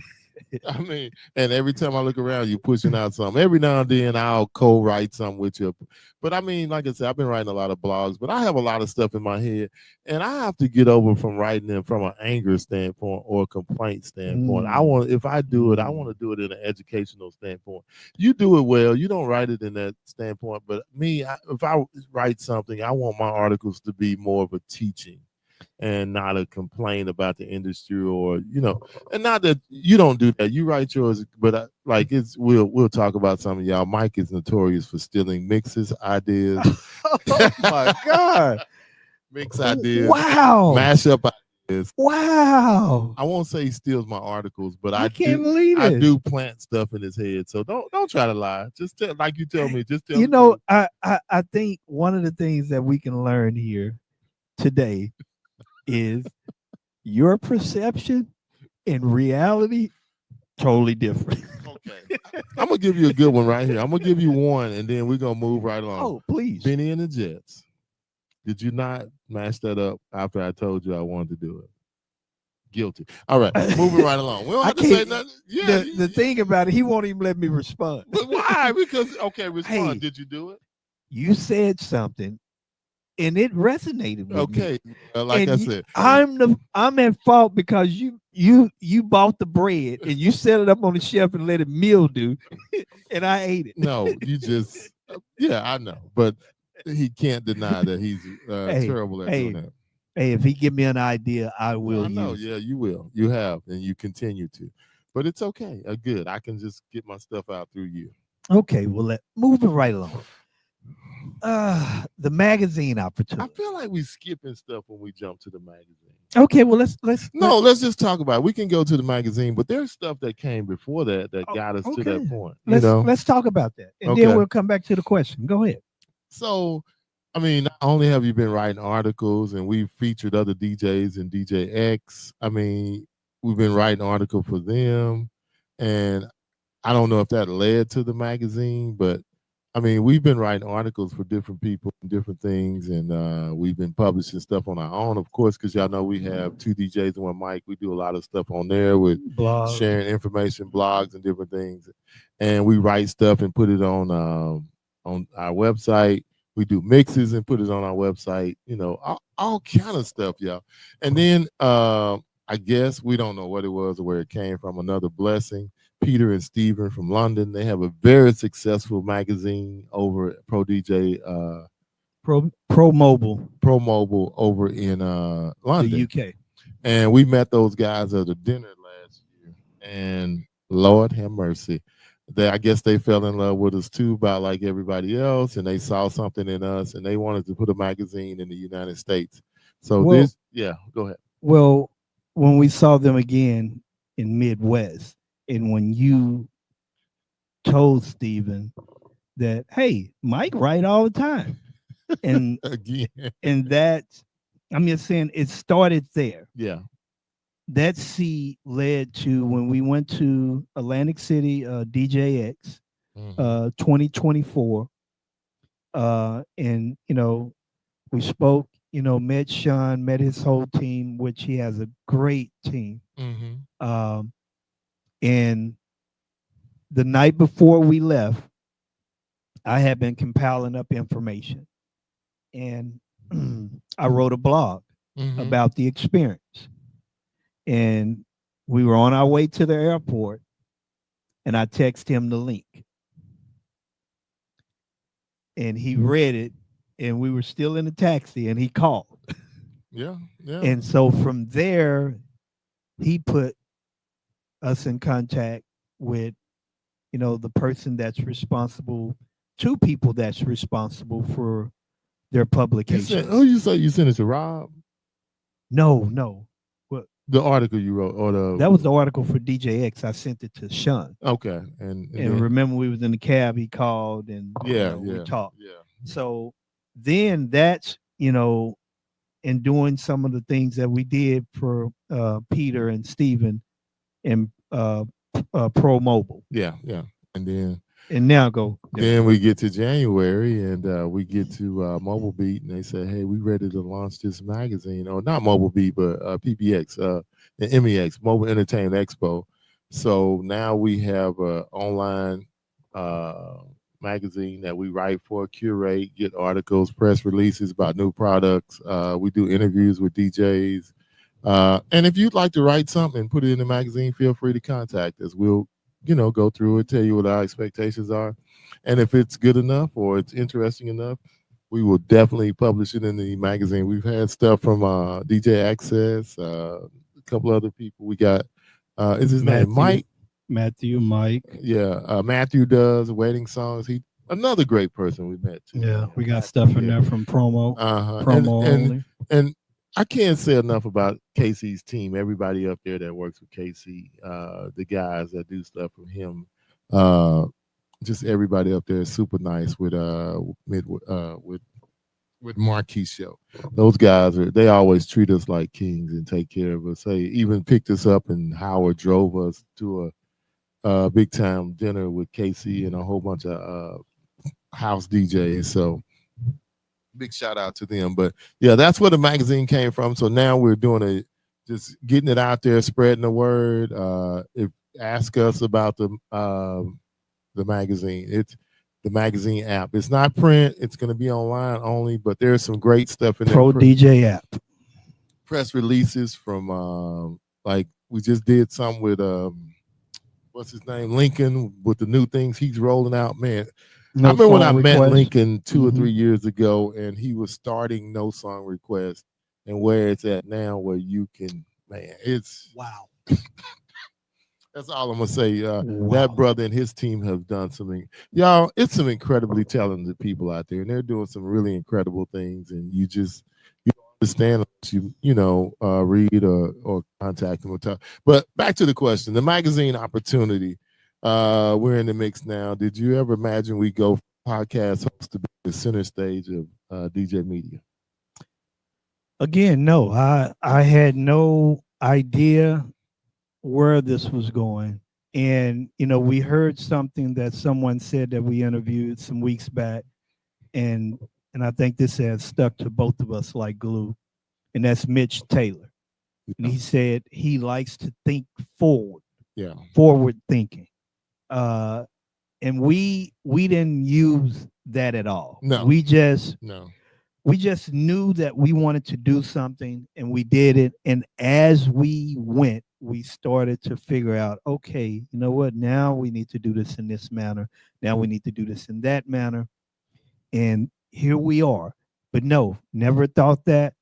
I mean, and every time I look around, you pushing out something. Every now and then I'll co-write something with you. But I mean, like I said, I've been writing a lot of blogs, but I have a lot of stuff in my head, and I have to get over from writing them from an anger standpoint or a complaint standpoint. If I do it, I want to do it in an educational standpoint. You do it well. You don't write it in that standpoint. But me, if I write something, I want my articles to be more of a teaching and not a complaint about the industry, or and not that you don't do that. You write yours, but we'll talk about some of y'all. Mike is notorious for stealing mixes, ideas. Oh my God. Mix ideas. Wow. Mashup ideas. Wow. I won't say he steals my articles, but I can't believe it. I do plant stuff in his head. So don't try to lie. Just tell, like you tell me. Just tell me. I think one of the things that we can learn here today is your perception and reality totally different. Okay. I'm gonna give you a good one right here. I'm gonna give you one, and then we're gonna move right along. Oh, please. Benny and the Jets. Did you not mash that up after I told you I wanted to do it? Guilty. All right, moving right along. We don't have to say nothing. Yeah. The thing about it, he won't even let me respond. But why? Because respond. Hey, did you do it? You said something, and it resonated with me. Okay, like I said, I'm at fault because you bought the bread and you set it up on the shelf and let it mildew, and I ate it. No, you just I know, but he can't deny that he's terrible at doing that. Hey, if he give me an idea, I will. Yeah, you will. You have, and you continue to. But it's okay. Good. I can just get my stuff out through you. Okay, well, moving right along. The magazine opportunity. I feel like we skipping stuff when we jump to the magazine. Okay, well let's just talk about it. We can go to the magazine, but there's stuff that came before that got us to that point. Let's talk about that, and then we'll come back to the question. Go ahead. So, I mean, not only have you been writing articles, and we've featured other DJs and DJ X. I mean, we've been writing articles for them, and I don't know if that led to the magazine, but I mean, we've been writing articles for different people and different things, and we've been publishing stuff on our own, of course, because y'all know we have two DJs and one mic. We do a lot of stuff on there with sharing information, blogs, and different things. And we write stuff and put it on our website. We do mixes and put it on our website, all kind of stuff, y'all. And then I guess we don't know what it was or where it came from. Another blessing. Peter and Steven from London. They have a very successful magazine over at Pro DJ Pro Mobile over in London, the UK. And we met those guys at a dinner last year. And Lord have mercy, I guess they fell in love with us too, about like everybody else, and they saw something in us, and they wanted to put a magazine in the United States. So Well- go ahead. Well, when we saw them again in Midwest, and when you told Stephen that, hey, Mike write all the time, and Again, and that, I'm just saying, it started there. yeah, That seed led to when we went to Atlantic City, DJX, mhm. 2024, and we spoke. Met Sean, met his whole team, which he has a great team. Mhm. And the night before we left, I had been compiling up information, and I wrote a blog Mhm. about the experience. And we were on our way to the airport, and I texted him the link, and he read it, and we were still in the taxi, and he called. Yeah, yeah. And so from there, he put us in contact with, the person that's responsible, two people that's responsible for their you publication. said, you say you sent it to Rob? No. The article you wrote, or the That was the article for DJX. I sent it to Sean. okay, and And then- remember, we was in the cab, he called, and yeah, we yeah, talked. yeah. So then that's, in doing some of the things that we did for Peter and Stephen and Pro Mobile. Yeah, and then And now go. then we get to January, and we get to Mobile Beat, and they say, "Hey, we ready to launch this magazine, or not Mobile Beat, but PBX, the MEX, Mobile Entertainment Expo." So now we have a online magazine that we write for, curate, get articles, press releases about new products. We do interviews with DJs. And if you'd like to write something and put it in the magazine, feel free to contact us. We'll, go through it, tell you what our expectations are. And if it's good enough or it's interesting enough, we will definitely publish it in the magazine. We've had stuff from DJ Access, a couple other people. We got, is his name Mike? Mike. Yeah, Matthew does wedding songs. He another great person we met too. Yeah, we got stuff in there from promo. Uh-huh. Promo and, only. and I can't say enough about Casey's team. Everybody up there that works with Casey, the guys that do stuff for him, just everybody up there is super nice with Marquis Show. Those guys they always treat us like kings and take care of us. They even picked us up, and Howard drove us to a big time dinner with Casey and a whole bunch of house DJs. So big shout out to them. But yeah, that's where the magazine came from. So now we're doing just getting it out there, spreading the word. Ask us about the magazine. It's the magazine app. It's not print. It's going to be online only, but there's some great stuff in there. Pro DJ app. Press releases from like we just did some with what's his name, Lincoln, with the new things he's rolling out. Man, I remember when I met Lincoln 2 or 3 years ago, and he was starting No Song Request, and where it's at now, where you can, man, it's Wow. that's all I'm gonna say. Wow. That brother and his team have done something. Y'all, it's some incredibly talented people out there, and they're doing some really incredible things. And you don't understand unless you read or contact them or talk. But back to the question, the magazine opportunity. We're in the mix now. Did you ever imagine we go podcast host to be the center stage of DJ Media? Again, no. I had no idea where this was going. And, we heard something that someone said that we interviewed some weeks back. And I think this has stuck to both of us like glue. And that's Mitch Taylor. And he said he likes to think forward. Yeah. Forward thinking. And we didn't use that at all. No. We just No. knew that we wanted to do something, and we did it. And as we went, we started to figure out, okay, you know what? Now we need to do this in this manner. Now we need to do this in that manner. And here we are. But no, never thought that.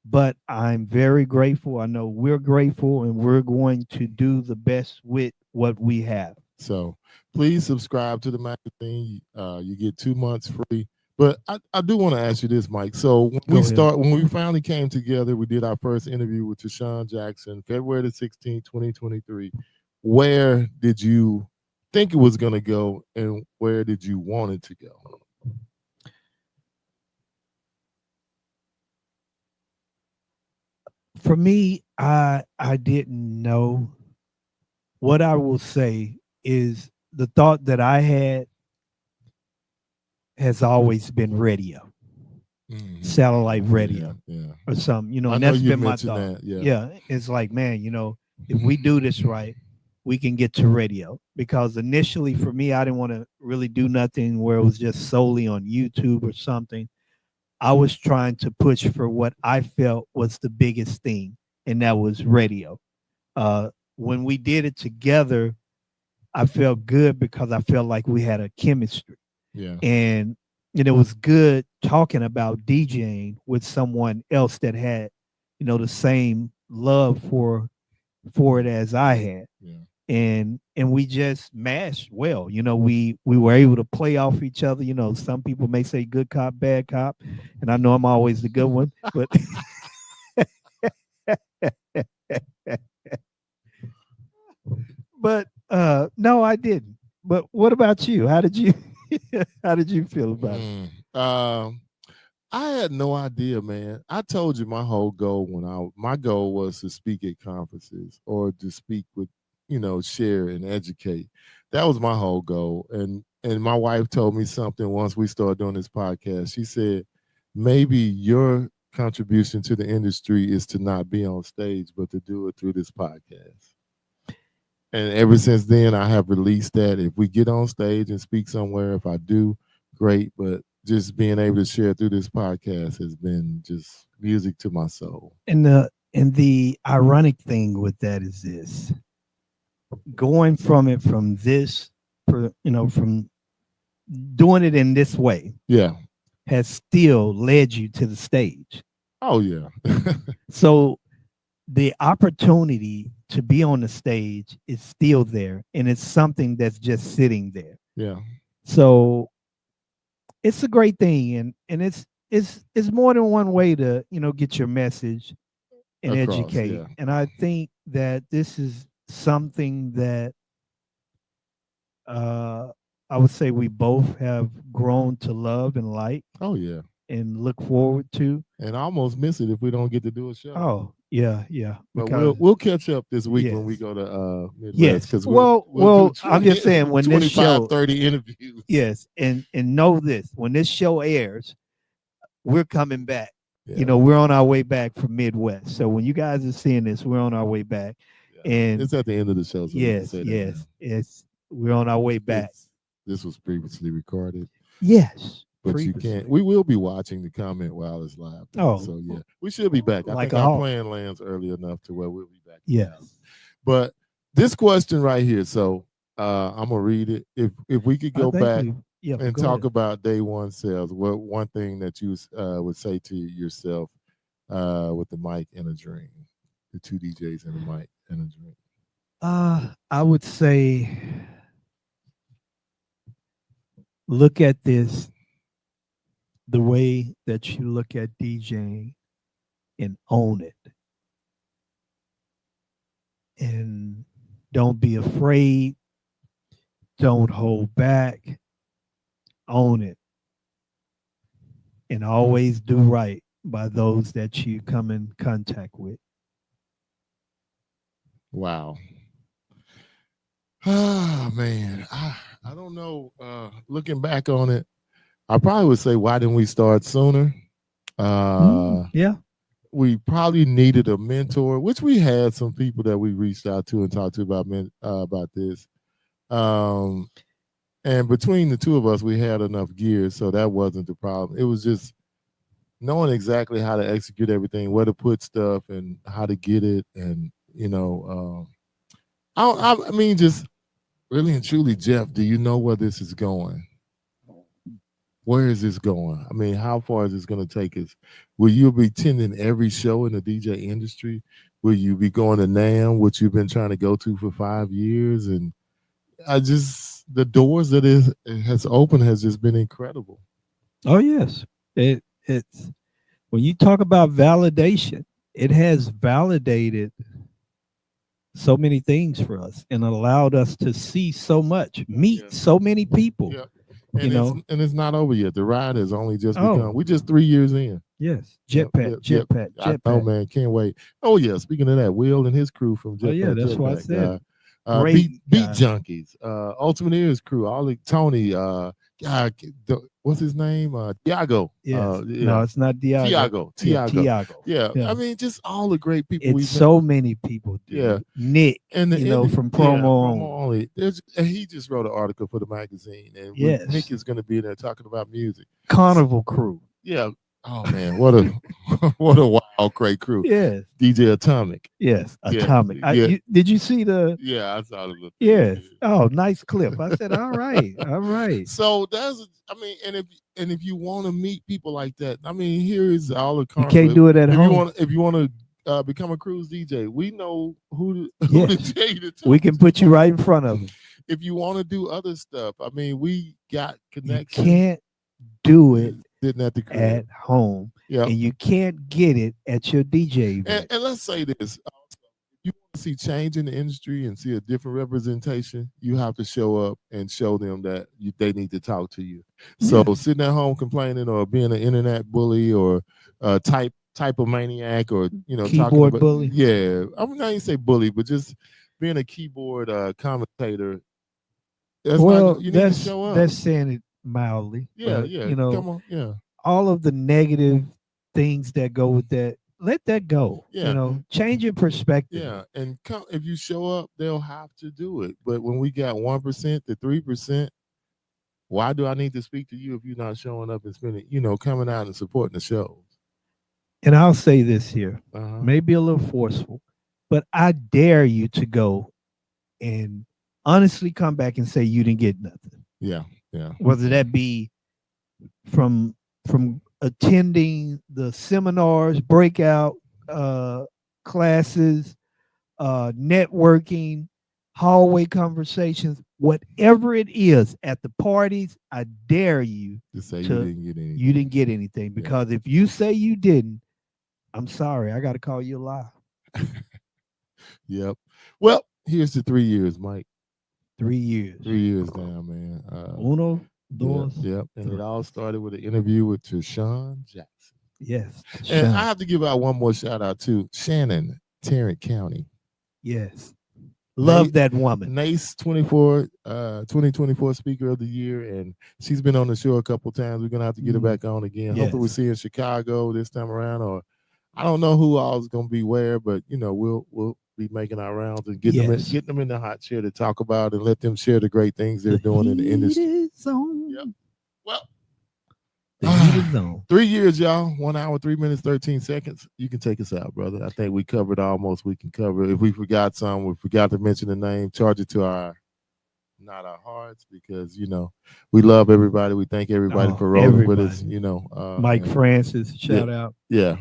But I'm very grateful. I know we're grateful, and we're going to do the best with what we have. So please subscribe to the magazine. You get 2 months free. But I do want to ask you this, Mike. So when we finally came together, we did our first interview with Tashawn Jackson, February the 16th, 2023. Where did you think it was going to go, and where did you want it to go? For me, I didn't know. What I will say is the thought that I had has always been radio, satellite radio, or something, you know, and that's been my thought. Yeah, it's like, man, you know, if we do this right, we can get to radio. Because initially for me, I didn't want to really do nothing where it was just solely on YouTube or something. I was trying to push for what I felt was the biggest thing, and that was radio. When we did it together, I felt good because I felt like we had a chemistry. Yeah. And it was good talking about DJing with someone else that had, you know, the same love for it as I had. Yeah. And we just mashed well. You know, we were able to play off each other. You know, some people may say good cop, bad cop, and I know I'm always the good one, but but no, I didn't. But what about you? How did you feel about it? I had no idea, man. I told you my whole goal my goal was to speak at conferences or to speak with, you know, share and educate. That was my whole goal. And my wife told me something once we started doing this podcast. She said, maybe your contribution to the industry is to not be on stage, but to do it through this podcast. And ever since then, I have released that. If we get on stage and speak somewhere, if I do, great. But just being able to share through this podcast has been just music to my soul. And the ironic thing with that is this: going from this, you know, from doing it in this way, yeah, has still led you to the stage. Oh yeah. So the opportunity to be on the stage is still there, and it's something that's just sitting there. Yeah. So it's a great thing, and it's more than one way to, you know, get your message and Across, educate. yeah. And I think that this is something that I would say we both have grown to love and like. Oh yeah. And look forward to. And I almost miss it if we don't get to do a show. Oh yeah. But we'll catch up this week when we go to Midwest. Yes. Because well, I'm just saying when this show 30 interviews. Yes, and know this: when this show airs, we're coming back. Yeah. You know, we're on our way back from Midwest. So when you guys are seeing this, we're on our way back. Yeah. And it's at the end of the show. So we're on our way back. This was previously recorded. Yes. But previously. you can't. We will be watching the comment while it's live. Oh. So yeah, we should be back. I Like think our plan lands early enough to where we'll be back. Yes. But this question right here, so I'm gonna read it. If we could go back and talk about day one sales, what one thing that you would say to yourself with the mic and a dream, the two DJs and the mic and a dream? I would say look at this the way that you look at DJing and own it. And don't be afraid. Don't hold back. Own it. And always do right by those that you come in contact with. Wow. Ah, man. I don't know. Looking back on it, I probably would say, why didn't we start sooner? Yeah. We probably needed a mentor, which we had some people that we reached out to and talked to about this. And between the two of us, we had enough gear, so that wasn't the problem. It was just knowing exactly how to execute everything, where to put stuff, and how to get it. And, you know, I mean, just really and truly, Jeff, do you know where this is going? Where is this going? I mean, how far is this going to take us? Will you be attending every show in the DJ industry? Will you be going to NAMM, which you've been trying to go to for 5 years? And the doors that it has opened has just been incredible. Oh yes, it's when you talk about validation, it has validated so many things for us and allowed us to see so much, meet Yeah. so many people. Yeah. You know, and it's not over yet. The ride has only just Oh. begun. We're just 3 years in. yes, Yep, jetpack, yep, jetpack, I know, jetpack. man. Can't wait. Oh yeah. Speaking of that, Will and his crew from Jetpack. Oh, yeah, that's what I Jetpack, said. Beat Great guy. Junkies, Ultimate Ears crew, all the Tony, what's his name? Tiago. Yes, Yeah. no, it's not Diago. Tiago. Tiago. Yeah. Yeah. I mean, just all the great people It's we've so many people. Dude. Yeah. Nick, and the, you know, and the- from yeah, promo on. only. And he just wrote an article for the magazine, and Yes. Nick is going to be there talking about music. Carnival Crew. Yeah. Oh man, what a what a wild, great crew. Yes, DJ Atomic. yes, Yeah, Atomic. yeah. Did you see the? Yeah, I saw the little. Yes. Oh, nice clip. I said, all right, all right. So and if you want to meet people like that, I mean, here is all the You carnival. can't do it at if home. if you want to become a cruise DJ, we know who to Yes. tell you to talk We can put you right in front of them. if you want to do other stuff. I mean, we got You connections. can't do it Sitting at the crib. at home, Yeah. and you can't get it at your DJ event. And let's say this. If you want to see change in the industry and see a different representation, you have to show up and show them that they need to talk to you. So sitting at home complaining or being an internet bully or type of maniac or talking Keyboard about, bully. Yeah, I'm not even say bully, but just being a keyboard commentator. Well, you need to show up. that's saying it mildly. yeah, but, yeah. You know, Come on, yeah. all of the negative things that go with that, let that go. Yeah. You know, change your perspective. Yeah, and if you show up, they'll have to do it. But when we got 1% to 3%, why do I need to speak to you if you're not showing up and spending, coming out and supporting the shows? And I'll say this here, Uh-huh. maybe a little forceful, but I dare you to go and honestly come back and say you didn't get nothing. Yeah, yeah, Whether that be from attending the seminars, breakout classes, networking, hallway conversations, whatever it is at the parties, I dare you to say you to- didn't get anything. you didn't get anything, because if you say you didn't, I'm sorry, I got to call you a lie. Yep. Well, here's the 3 years, Mike. 3 years. 3 years now, man. Uno, Yep, dos, yep. And it tres. all started with an interview with Tashawn Jackson. Yes. And Sean, I have to give out one more shout out to Shannon, Tarrant County. yes. Love that woman. NACE 2024 Speaker of the Year, and she's been on the show a couple times. We're gonna have to get her back on again. Hopefully, we Yes. see her in Chicago this time around, or I don't know who all is gonna be where, but we'll be making our rounds and getting Yes. them in the hot chair to talk about and let them share the great things they're doing in the industry. Heat is on. Yep. Well, The heat is on. 3 years, y'all. 1 hour, 3 minutes, 13 seconds. You can take us out, brother. I think we covered almost we can cover. If we forgot some, we forgot to mention the name, charge it to not our hearts, because we love everybody. We thank everybody Oh, for rolling with us. everybody. Mike and- Francis, shout out. Yeah.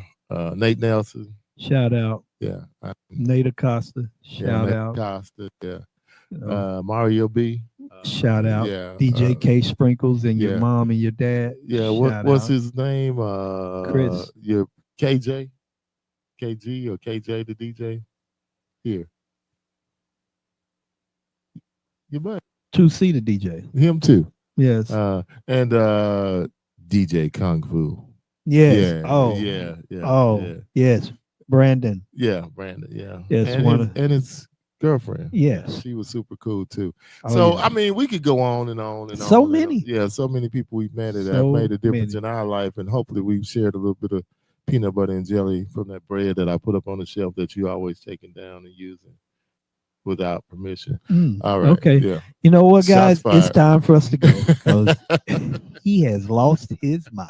Nate Nelson. Shout out. Yeah. Nate Acosta, shout Nate out. Costa. Yeah. You know, Mario B. shout out. Yeah. DJ K Sprinkles and your yeah. mom and your dad. Yeah. shout What's out. his name? Chris. Your KG or KJ the DJ here. Your buddy. 2-seater DJ. Him too. Yes. And DJ Kung Fu. yes. Yeah. Oh. Yeah. Yeah. Oh. Yeah. Yes. Brandon. Yeah. Brandon. Yeah. Yes, And one his, of- and his girlfriend. Yes. She was super cool too. Oh, So yeah. I mean, we could go on and on and So on. many. Yeah, so many people we've met that have So made a difference many. in our life, and hopefully we've shared a little bit of peanut butter and jelly from that bread that I put up on the shelf that you always taking down and using without permission. Mm, All right. Okay. Yeah. You know what, Shots guys? It's fired. time for us to go, because he has lost his mind.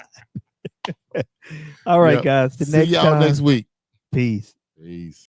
All right, Yep. guys. The See next y'all time. next week. Peace. Peace.